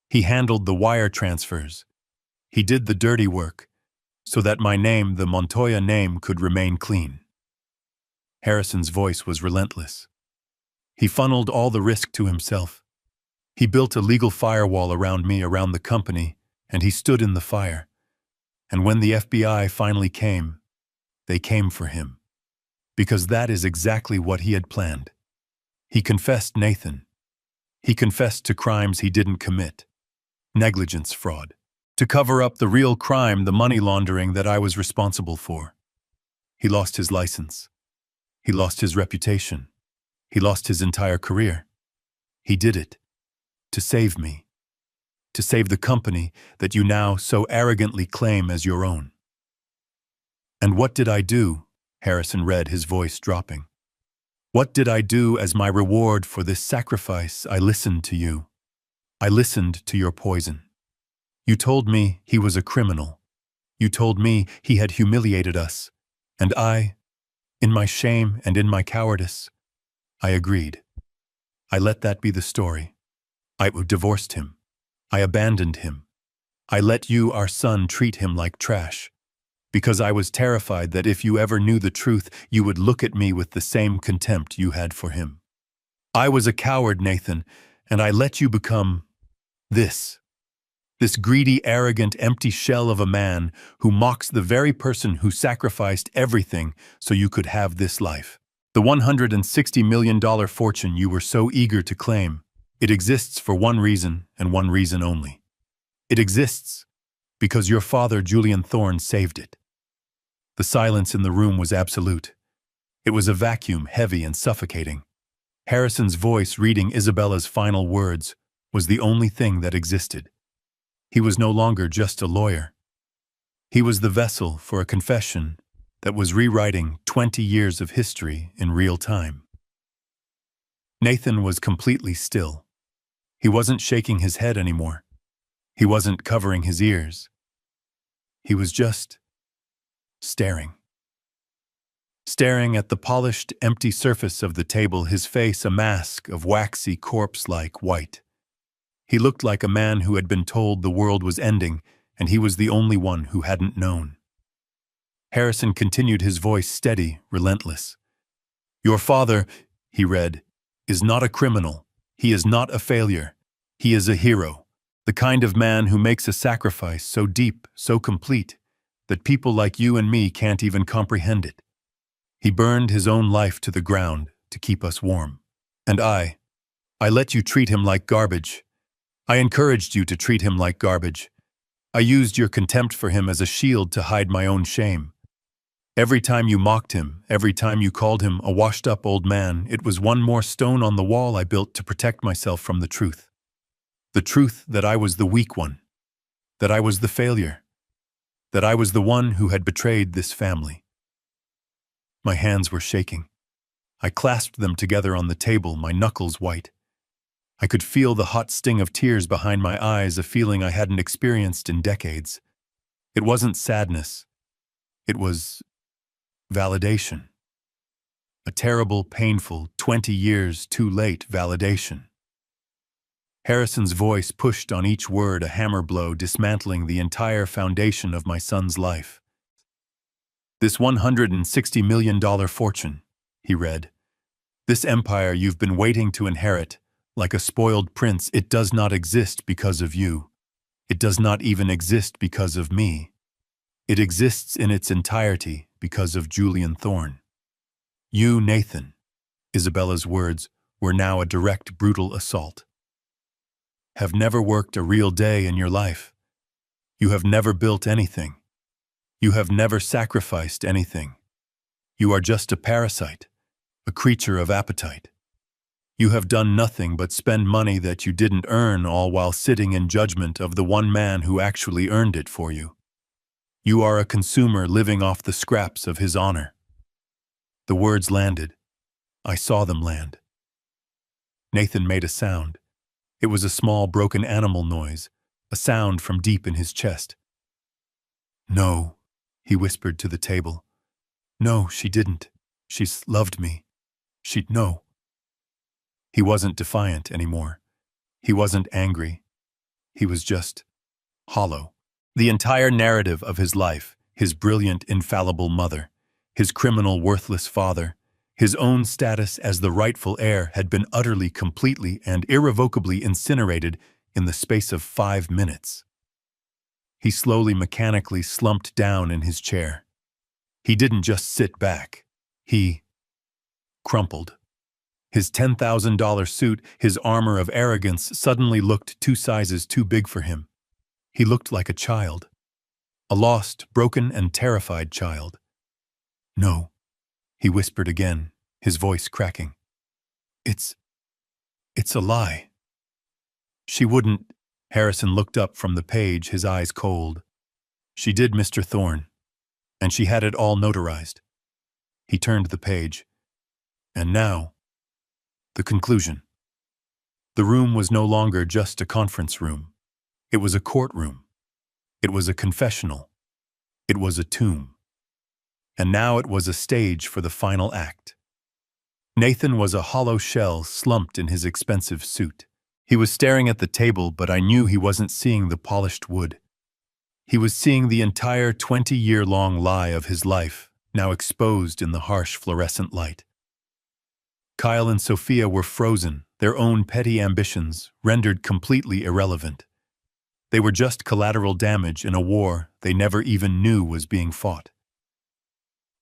He handled the wire transfers. He did the dirty work, so that my name, the Montoya name, could remain clean. Harrison's voice was relentless. He funneled all the risk to himself. He built a legal firewall around me, around the company, and he stood in the fire. And when the FBI finally came, they came for him. Because that is exactly what he had planned. He confessed Nathan. He confessed to crimes he didn't commit. Negligence, fraud. To cover up the real crime, the money laundering that I was responsible for. He lost his license. He lost his reputation. He lost his entire career. He did it. To save me. To save the company that you now so arrogantly claim as your own. And what did I do? Harrison read, his voice dropping. What did I do as my reward for this sacrifice? I listened to you. I listened to your poison. You told me he was a criminal. You told me he had humiliated us. And I, in my shame and in my cowardice, I agreed. I let that be the story. I divorced him. I abandoned him. I let you, our son, treat him like trash. Because I was terrified that if you ever knew the truth, you would look at me with the same contempt you had for him. I was a coward, Nathan, and I let you become this greedy, arrogant, empty shell of a man who mocks the very person who sacrificed everything so you could have this life. The $160 million fortune you were so eager to claim, it exists for one reason and one reason only. It exists because your father, Julian Thorne, saved it. The silence in the room was absolute. It was a vacuum, heavy and suffocating. Harrison's voice reading Isabella's final words was the only thing that existed. He was no longer just a lawyer. He was the vessel for a confession that was rewriting 20 years of history in real time. Nathan was completely still. He wasn't shaking his head anymore. He wasn't covering his ears. He was just staring. Staring at the polished, empty surface of the table, his face a mask of waxy, corpse-like white. He looked like a man who had been told the world was ending, and he was the only one who hadn't known. Harrison continued, his voice steady, relentless. Your father, he read, is not a criminal. He is not a failure. He is a hero. The kind of man who makes a sacrifice so deep, so complete, that people like you and me can't even comprehend it. He burned his own life to the ground to keep us warm. And I let you treat him like garbage. I encouraged you to treat him like garbage. I used your contempt for him as a shield to hide my own shame. Every time you mocked him, every time you called him a washed-up old man, it was one more stone on the wall I built to protect myself from the truth. The truth that I was the weak one, that I was the failure, that I was the one who had betrayed this family. My hands were shaking. I clasped them together on the table, my knuckles white. I could feel the hot sting of tears behind my eyes, a feeling I hadn't experienced in decades. It wasn't sadness. It was validation. A terrible, painful, 20 years too late validation. Harrison's voice pushed on each word, a hammer blow dismantling the entire foundation of my son's life. This $160 million fortune, he read. This empire you've been waiting to inherit, like a spoiled prince, it does not exist because of you. It does not even exist because of me. It exists in its entirety because of Julian Thorne. You, Nathan, Isabella's words were now a direct, brutal assault. Have never worked a real day in your life. You have never built anything. You have never sacrificed anything. You are just a parasite, a creature of appetite. You have done nothing but spend money that you didn't earn, all while sitting in judgment of the one man who actually earned it for you. You are a consumer living off the scraps of his honor. The words landed. I saw them land. Nathan made a sound. It was a small, broken animal noise, a sound from deep in his chest. No, he whispered to the table. No, she didn't. She's loved me. No. He wasn't defiant anymore. He wasn't angry. He was just hollow. The entire narrative of his life, his brilliant, infallible mother, his criminal, worthless father, his own status as the rightful heir had been utterly, completely, and irrevocably incinerated in the space of 5 minutes. He slowly, mechanically slumped down in his chair. He didn't just sit back. He crumpled. His $10,000 suit, his armor of arrogance, suddenly looked 2 sizes too big for him. He looked like a child. A lost, broken, and terrified child. No, he whispered again, his voice cracking. It's a lie. She wouldn't. Harrison looked up from the page, his eyes cold. She did, Mr. Thorne, and she had it all notarized. He turned the page. And now, the conclusion. The room was no longer just a conference room. It was a courtroom. It was a confessional. It was a tomb. And now it was a stage for the final act. Nathan was a hollow shell slumped in his expensive suit. He was staring at the table, but I knew he wasn't seeing the polished wood. He was seeing the entire 20-year-long lie of his life, now exposed in the harsh fluorescent light. Kyle and Sophia were frozen, their own petty ambitions rendered completely irrelevant. They were just collateral damage in a war they never even knew was being fought.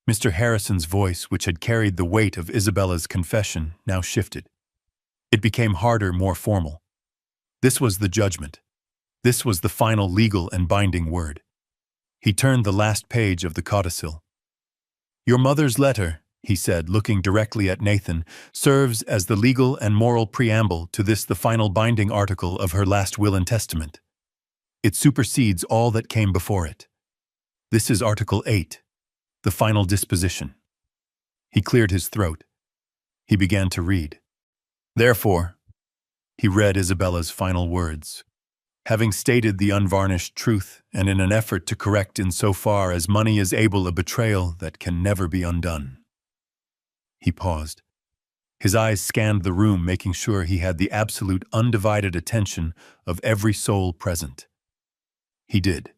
Mr. Harrison's voice, which had carried the weight of Isabella's confession, now shifted. It became harder, more formal. This was the judgment. This was the final legal and binding word. He turned the last page of the codicil. Your mother's letter, he said, looking directly at Nathan, serves as the legal and moral preamble to this, the final binding article of her last will and testament. It supersedes all that came before it. This is Article 8, the final disposition. He cleared his throat. He began to read. Therefore, he read Isabella's final words. Having stated the unvarnished truth, and in an effort to correct insofar as money is able a betrayal that can never be undone. He paused. His eyes scanned the room, making sure he had the absolute, undivided attention of every soul present. He did.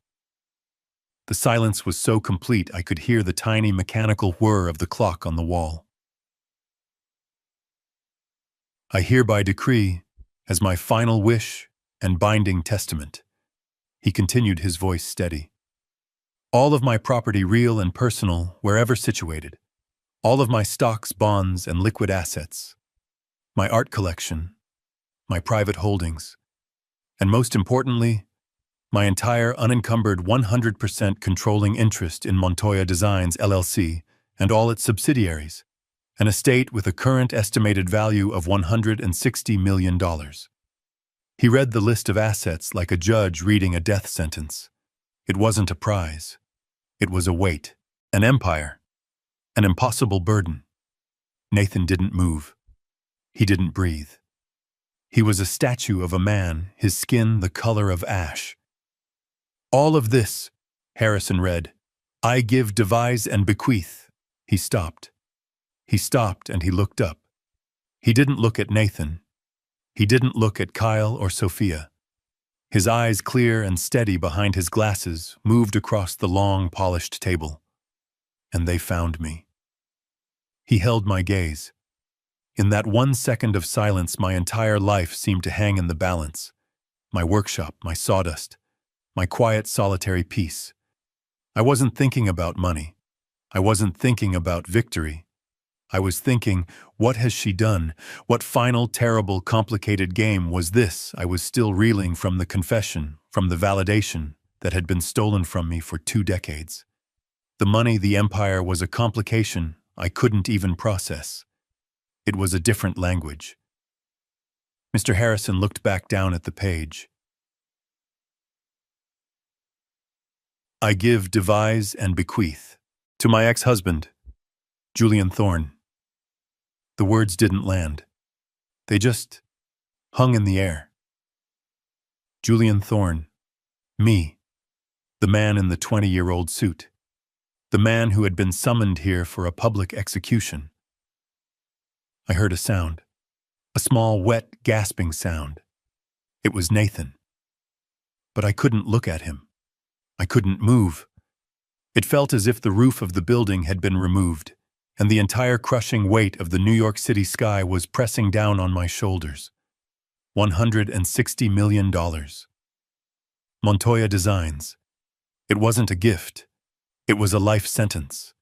The silence was so complete I could hear the tiny mechanical whir of the clock on the wall. I hereby decree, as my final wish and binding testament, he continued, his voice steady, all of my property, real and personal, wherever situated, all of my stocks, bonds, and liquid assets, my art collection, my private holdings, and most importantly, my entire unencumbered 100% controlling interest in Montoya Designs, LLC, and all its subsidiaries, an estate with a current estimated value of $160 million. He read the list of assets like a judge reading a death sentence. It wasn't a prize. It was a weight, an empire, an impossible burden. Nathan didn't move. He didn't breathe. He was a statue of a man, his skin the color of ash. All of this, Harrison read, I give, devise, and bequeath. He stopped. He stopped and he looked up. He didn't look at Nathan. He didn't look at Kyle or Sophia. His eyes, clear and steady behind his glasses, moved across the long, polished table. And they found me. He held my gaze. In that 1 second of silence, my entire life seemed to hang in the balance. My workshop, my sawdust, my quiet, solitary peace. I wasn't thinking about money. I wasn't thinking about victory. I was thinking, what has she done? What final, terrible, complicated game was this? I was still reeling from the confession, from the validation that had been stolen from me for 2 decades. The money, the empire, was a complication I couldn't even process. It was a different language. Mr. Harrison looked back down at the page. I give, devise, and bequeath to my ex-husband, Julian Thorne. The words didn't land. They just hung in the air. Julian Thorne. Me. The man in the 20-year-old suit. The man who had been summoned here for a public execution. I heard a sound. A small, wet, gasping sound. It was Nathan. But I couldn't look at him. I couldn't move. It felt as if the roof of the building had been removed, and the entire crushing weight of the New York City sky was pressing down on my shoulders. $160 million. Montoya Designs. It wasn't a gift. It was a life sentence.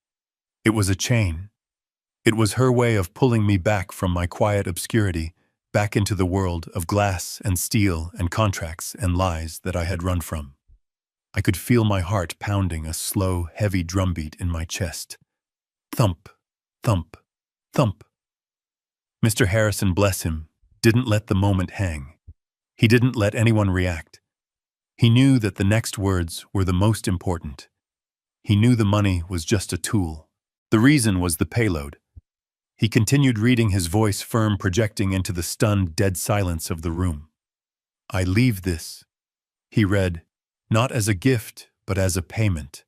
It was a chain. It was her way of pulling me back from my quiet obscurity, back into the world of glass and steel and contracts and lies that I had run from. I could feel my heart pounding a slow, heavy drumbeat in my chest. Thump, thump, thump. Mr. Harrison, bless him, didn't let the moment hang. He didn't let anyone react. He knew that the next words were the most important. He knew the money was just a tool. The reason was the payload. He continued reading, his voice firm, projecting into the stunned, dead silence of the room. I leave this, he read, not as a gift, but as a payment,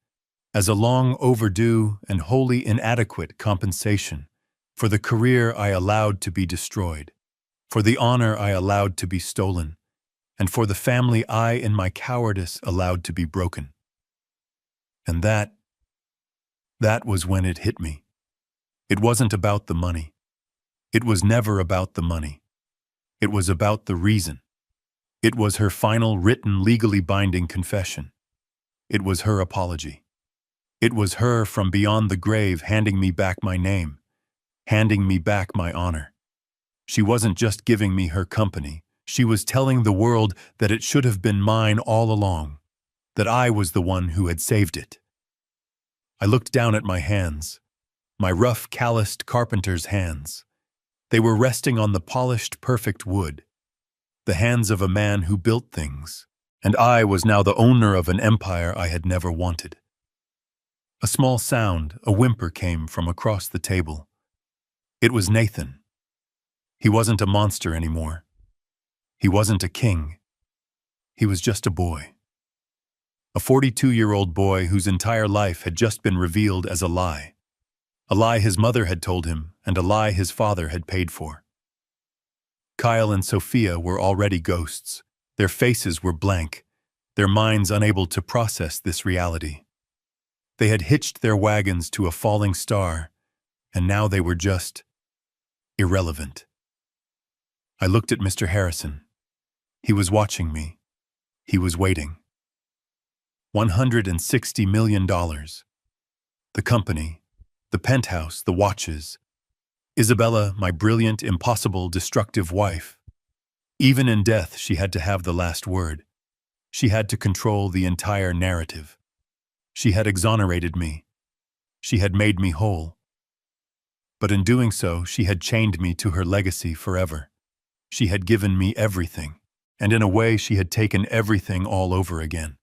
as a long overdue and wholly inadequate compensation for the career I allowed to be destroyed, for the honor I allowed to be stolen, and for the family I, in my cowardice, allowed to be broken. And that was when it hit me. It wasn't about the money. It was never about the money. It was about the reason. It was her final, written, legally binding confession. It was her apology. It was her from beyond the grave handing me back my name, handing me back my honor. She wasn't just giving me her company. She was telling the world that it should have been mine all along, that I was the one who had saved it. I looked down at my hands, my rough, calloused carpenter's hands. They were resting on the polished, perfect wood, the hands of a man who built things, and I was now the owner of an empire I had never wanted. A small sound, a whimper, came from across the table. It was Nathan. He wasn't a monster anymore. He wasn't a king. He was just a boy. A 42-year-old boy whose entire life had just been revealed as a lie his mother had told him, and a lie his father had paid for. Kyle and Sophia were already ghosts. Their faces were blank, their minds unable to process this reality. They had hitched their wagons to a falling star, and now they were just irrelevant. I looked at Mr. Harrison. He was watching me. He was waiting. $160 million. The company, the penthouse, the watches. Isabella, my brilliant, impossible, destructive wife. Even in death, she had to have the last word. She had to control the entire narrative. She had exonerated me. She had made me whole. But in doing so, she had chained me to her legacy forever. She had given me everything, and in a way she had taken everything all over again.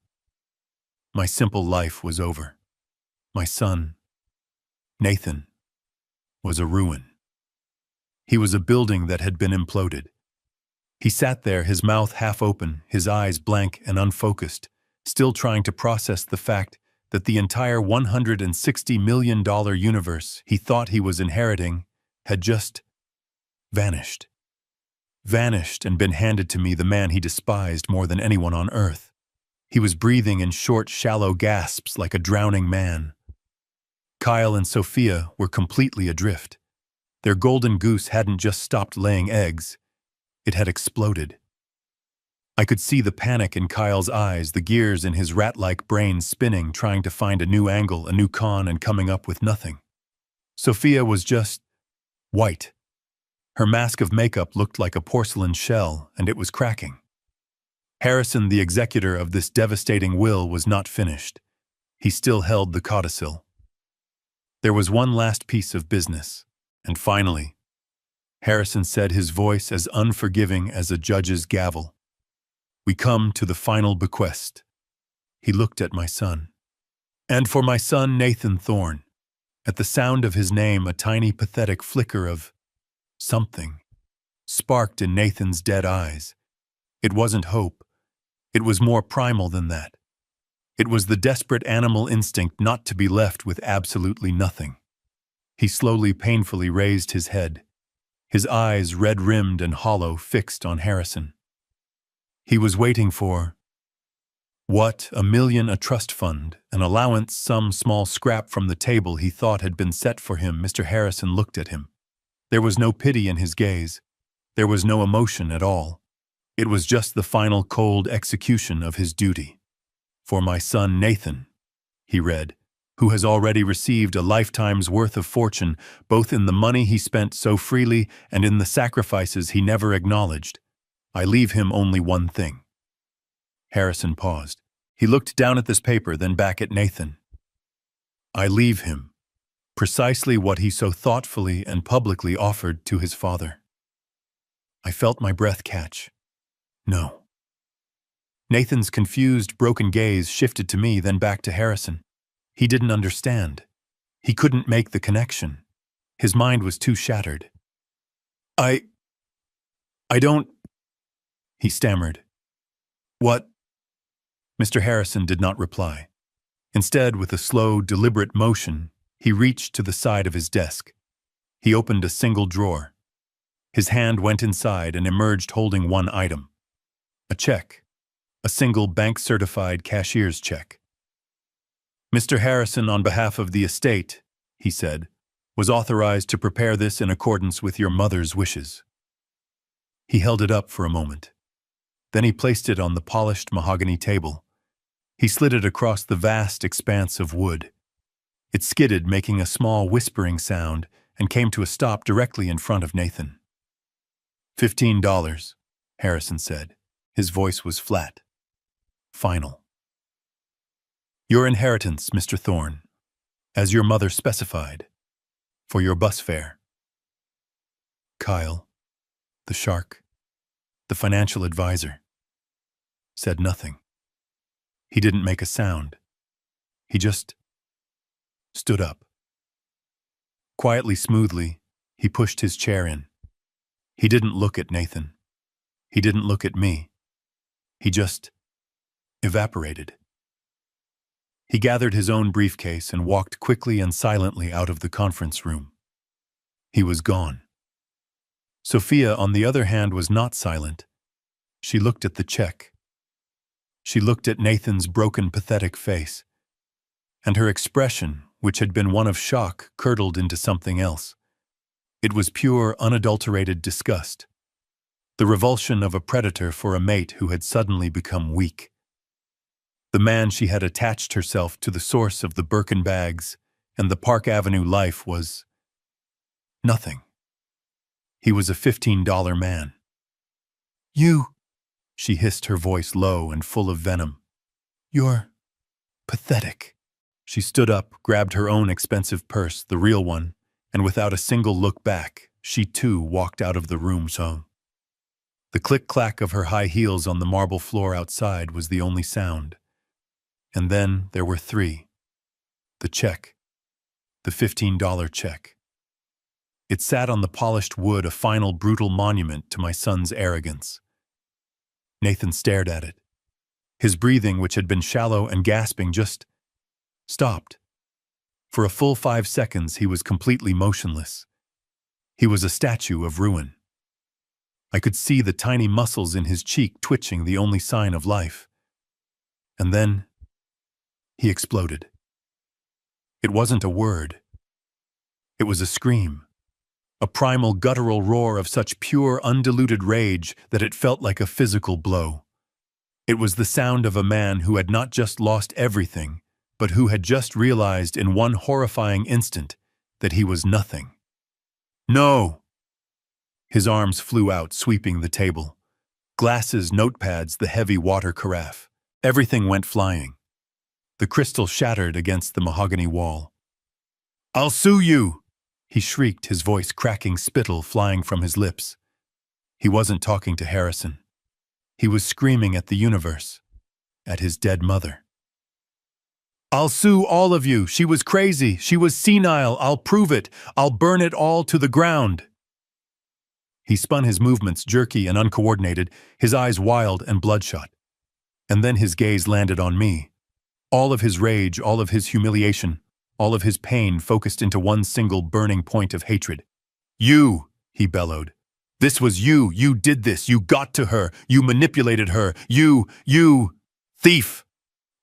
My simple life was over. My son, Nathan, was a ruin. He was a building that had been imploded. He sat there, his mouth half open, his eyes blank and unfocused, still trying to process the fact that the entire $160 million universe he thought he was inheriting had just vanished. Vanished and been handed to me, the man he despised more than anyone on earth. He was breathing in short, shallow gasps like a drowning man. Kyle and Sophia were completely adrift. Their golden goose hadn't just stopped laying eggs, it had exploded. I could see the panic in Kyle's eyes, the gears in his rat-like brain spinning, trying to find a new angle, a new con, and coming up with nothing. Sophia was just white. Her mask of makeup looked like a porcelain shell, and it was cracking. Harrison, the executor of this devastating will, was not finished. He still held the codicil. There was one last piece of business, and finally, Harrison said, his voice as unforgiving as a judge's gavel, "We come to the final bequest." He looked at my son. "And for my son Nathan Thorne." At the sound of his name, a tiny pathetic flicker of something sparked in Nathan's dead eyes. It wasn't hope. It was more primal than that. It was the desperate animal instinct not to be left with absolutely nothing. He slowly, painfully raised his head, his eyes red-rimmed and hollow, fixed on Harrison. He was waiting for what? $1 million, a trust fund, an allowance, some small scrap from the table he thought had been set for him. Mr. Harrison looked at him. There was no pity in his gaze. There was no emotion at all. It was just the final cold execution of his duty. "For my son Nathan," he read, "who has already received a lifetime's worth of fortune, both in the money he spent so freely and in the sacrifices he never acknowledged. I leave him only one thing." Harrison paused. He looked down at this paper, then back at Nathan. "I leave him precisely what he so thoughtfully and publicly offered to his father." I felt my breath catch. No. Nathan's confused, broken gaze shifted to me, then back to Harrison. He didn't understand. He couldn't make the connection. His mind was too shattered. I don't," he stammered. "What?" Mr. Harrison did not reply. Instead, with a slow, deliberate motion, he reached to the side of his desk. He opened a single drawer. His hand went inside and emerged holding one item. A check. A single bank-certified cashier's check. "Mr. Harrison, on behalf of the estate," he said, "was authorized to prepare this in accordance with your mother's wishes." He held it up for a moment. Then he placed it on the polished mahogany table. He slid it across the vast expanse of wood. It skidded, making a small whispering sound, and came to a stop directly in front of Nathan. $15, Harrison said. His voice was flat. Final. "Your inheritance, Mr. Thorne, as your mother specified, for your bus fare." Kyle, the shark, the financial advisor, said nothing. He didn't make a sound. He just stood up. Quietly, smoothly, he pushed his chair in. He didn't look at Nathan. He didn't look at me. He just evaporated. He gathered his own briefcase and walked quickly and silently out of the conference room. He was gone. Sophia, on the other hand, was not silent. She looked at the check. She looked at Nathan's broken, pathetic face, and her expression, which had been one of shock, curdled into something else. It was pure, unadulterated disgust. The revulsion of a predator for a mate who had suddenly become weak. The man she had attached herself to, the source of the Birkin bags and the Park Avenue life, was nothing. He was a $15 man. "You," she hissed, her voice low and full of venom. "You're pathetic." She stood up, grabbed her own expensive purse, the real one, and without a single look back, she too walked out of the room. The click-clack of her high heels on the marble floor outside was the only sound. And then there were three. The check. The $15 check. It sat on the polished wood, a final brutal monument to my son's arrogance. Nathan stared at it. His breathing, which had been shallow and gasping, just stopped. For a full 5 seconds, he was completely motionless. He was a statue of ruin. I could see the tiny muscles in his cheek twitching, the only sign of life. And then he exploded. It wasn't a word. It was a scream. A primal guttural roar of such pure, undiluted rage that it felt like a physical blow. It was the sound of a man who had not just lost everything, but who had just realized in one horrifying instant that he was nothing. No! His arms flew out, sweeping the table. Glasses, notepads, the heavy water carafe. Everything went flying. The crystal shattered against the mahogany wall. "I'll sue you!" he shrieked, his voice cracking, spittle flying from his lips. He wasn't talking to Harrison. He was screaming at the universe, at his dead mother. "I'll sue all of you. She was crazy. She was senile. I'll prove it. I'll burn it all to the ground." He spun, his movements jerky and uncoordinated, his eyes wild and bloodshot. And then his gaze landed on me. All of his rage, all of his humiliation, all of his pain focused into one single burning point of hatred. "You!" he bellowed. "This was you! You did this! You got to her! You manipulated her! You! Thief!"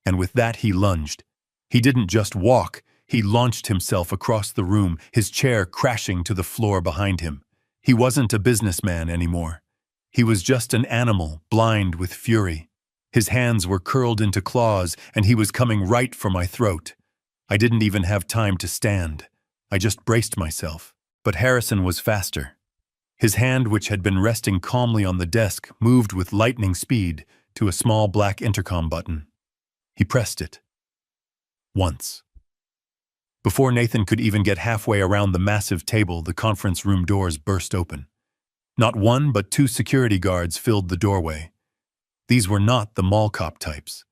And with that he lunged. He didn't just walk, he launched himself across the room, his chair crashing to the floor behind him. He wasn't a businessman anymore. He was just an animal, blind with fury. His hands were curled into claws, and he was coming right for my throat. I didn't even have time to stand. I just braced myself. But Harrison was faster. His hand, which had been resting calmly on the desk, moved with lightning speed to a small black intercom button. He pressed it. Once. Before Nathan could even get halfway around the massive table, the conference room doors burst open. Not one, but 2 security guards filled the doorway. These were not the mall cop types.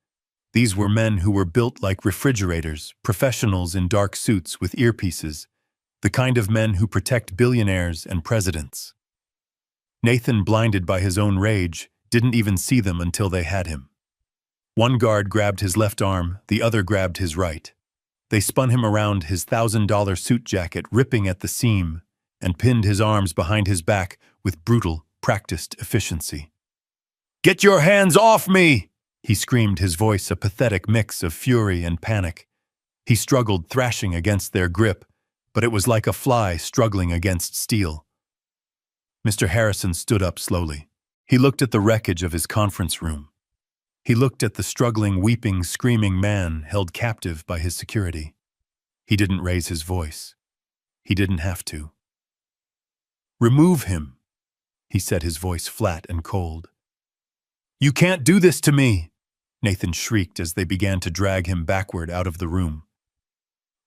These were men who were built like refrigerators, professionals in dark suits with earpieces, the kind of men who protect billionaires and presidents. Nathan, blinded by his own rage, didn't even see them until they had him. One guard grabbed his left arm, the other grabbed his right. They spun him around, his $1,000 suit jacket ripping at the seam, and pinned his arms behind his back with brutal, practiced efficiency. "Get your hands off me!" he screamed, his voice a pathetic mix of fury and panic. He struggled, thrashing against their grip, but it was like a fly struggling against steel. Mr. Harrison stood up slowly. He looked at the wreckage of his conference room. He looked at the struggling, weeping, screaming man held captive by his security. He didn't raise his voice. He didn't have to. "Remove him," he said, his voice flat and cold. "You can't do this to me!" Nathan shrieked as they began to drag him backward out of the room.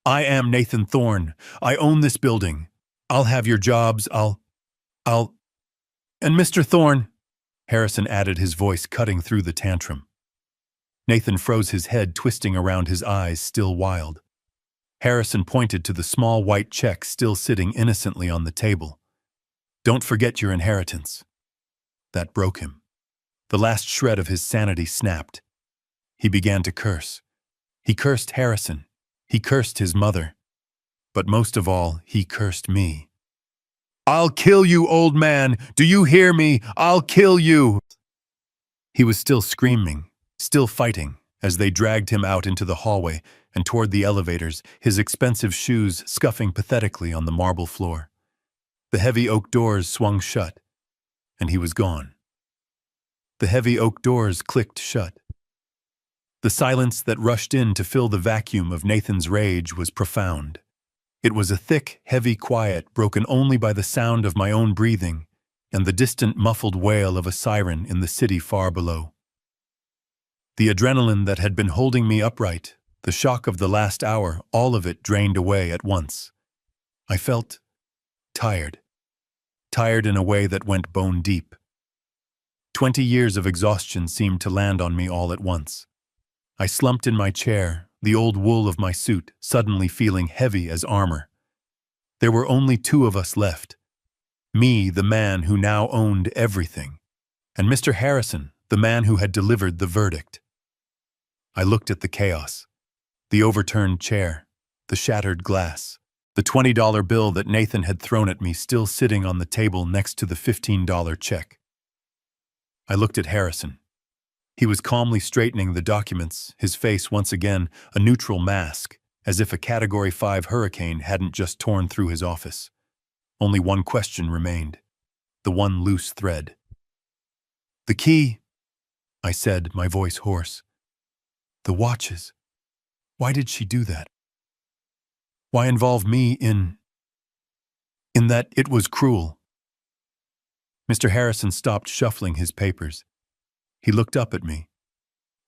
"I am Nathan Thorne. I own this building. I'll have your jobs. I'll... And Mr. Thorne," Harrison added, his voice cutting through the tantrum. Nathan froze, his head twisting around, his eyes still wild. Harrison pointed to the small white check still sitting innocently on the table. "Don't forget your inheritance." That broke him. The last shred of his sanity snapped. He began to curse. He cursed Harrison. He cursed his mother. But most of all, he cursed me. "I'll kill you, old man! Do you hear me? I'll kill you!" He was still screaming, still fighting, as they dragged him out into the hallway and toward the elevators, his expensive shoes scuffing pathetically on the marble floor. The heavy oak doors swung shut, and he was gone. The heavy oak doors clicked shut. The silence that rushed in to fill the vacuum of Nathan's rage was profound. It was a thick, heavy quiet broken only by the sound of my own breathing and the distant muffled wail of a siren in the city far below. The adrenaline that had been holding me upright, the shock of the last hour, all of it drained away at once. I felt tired. Tired in a way that went bone deep. 20 years of exhaustion seemed to land on me all at once. I slumped in my chair, the old wool of my suit suddenly feeling heavy as armor. There were only 2 of us left. Me, the man who now owned everything, and Mr. Harrison, the man who had delivered the verdict. I looked at the chaos. The overturned chair, the shattered glass, the $20 bill that Nathan had thrown at me still sitting on the table next to the $15 check. I looked at Harrison. He was calmly straightening the documents, his face once again a neutral mask, as if a Category 5 hurricane hadn't just torn through his office. Only one question remained, the one loose thread. "The key," I said, my voice hoarse. "The watches. Why did she do that? Why involve me in that? It was cruel." Mr. Harrison stopped shuffling his papers. He looked up at me,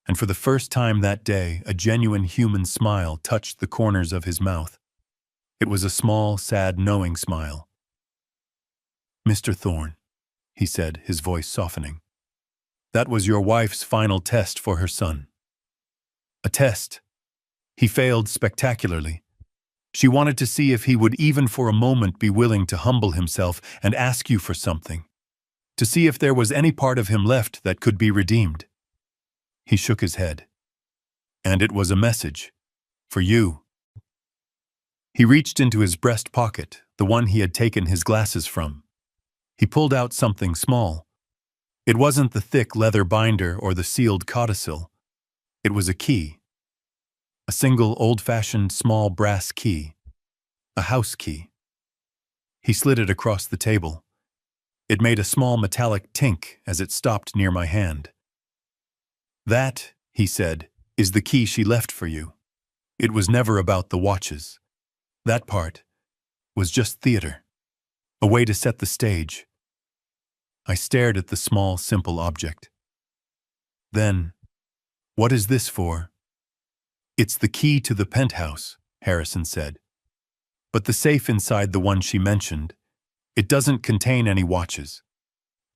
and for the first time that day, a genuine human smile touched the corners of his mouth. It was a small, sad, knowing smile. "Mr. Thorne," he said, his voice softening, "that was your wife's final test for her son. A test. He failed spectacularly. She wanted to see if he would even for a moment be willing to humble himself and ask you for something, to see if there was any part of him left that could be redeemed." He shook his head. "And it was a message. For you." He reached into his breast pocket, the one he had taken his glasses from. He pulled out something small. It wasn't the thick leather binder or the sealed codicil. It was a key. A single old-fashioned small brass key. A house key. He slid it across the table. It made a small metallic tink as it stopped near my hand. "That," he said, "is the key she left for you. It was never about the watches. That part was just theater. A way to set the stage." I stared at the small, simple object. "Then, what is this for?" "It's the key to the penthouse," Harrison said. "But the safe inside the one she mentioned, it doesn't contain any watches.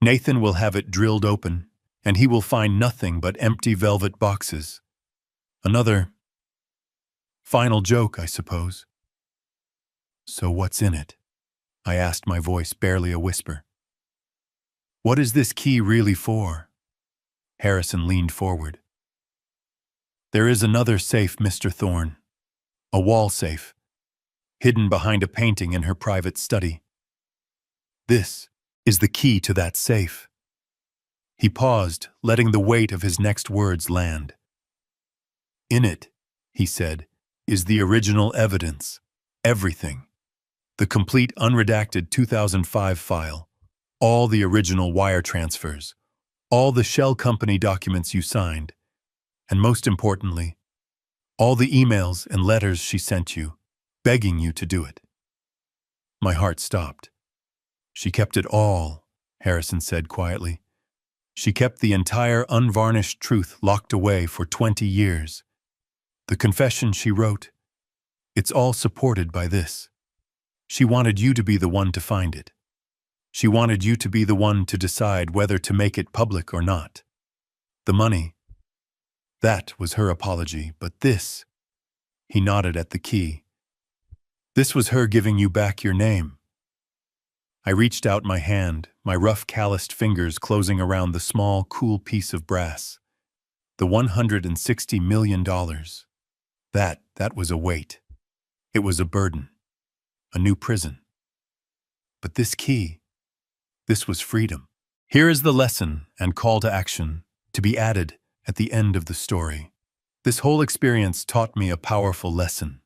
Nathan will have it drilled open, and he will find nothing but empty velvet boxes. Another final joke, I suppose." "So what's in it?" I asked, my voice barely a whisper. "What is this key really for?" Harrison leaned forward. "There is another safe, Mr. Thorne. A wall safe, hidden behind a painting in her private study. This is the key to that safe." He paused, letting the weight of his next words land. "In it," he said, "is the original evidence. Everything. The complete unredacted 2005 file. All the original wire transfers. All the shell company documents you signed. And most importantly, all the emails and letters she sent you, begging you to do it." My heart stopped. "She kept it all," Harrison said quietly. "She kept the entire unvarnished truth locked away for 20 years. The confession she wrote, it's all supported by this. She wanted you to be the one to find it. She wanted you to be the one to decide whether to make it public or not. The money, that was her apology, but this," he nodded at the key, "this was her giving you back your name." I reached out my hand, my rough calloused fingers closing around the small, cool piece of brass. The $160 million. That was a weight. It was a burden. A new prison. But this key, this was freedom. Here is the lesson and call to action to be added at the end of the story. This whole experience taught me a powerful lesson.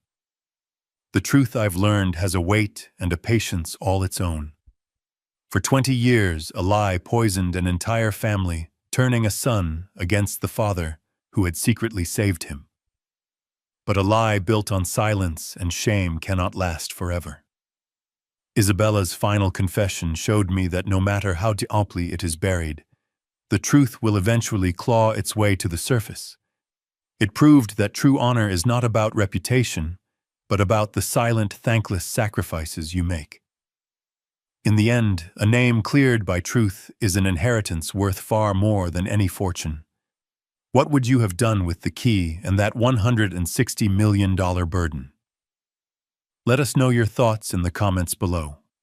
The truth I've learned has a weight and a patience all its own. For 20 years, a lie poisoned an entire family, turning a son against the father who had secretly saved him. But a lie built on silence and shame cannot last forever. Isabella's final confession showed me that no matter how deeply it is buried, the truth will eventually claw its way to the surface. It proved that true honor is not about reputation, but about the silent, thankless sacrifices you make. In the end, a name cleared by truth is an inheritance worth far more than any fortune. What would you have done with the key and that $160 million burden? Let us know your thoughts in the comments below.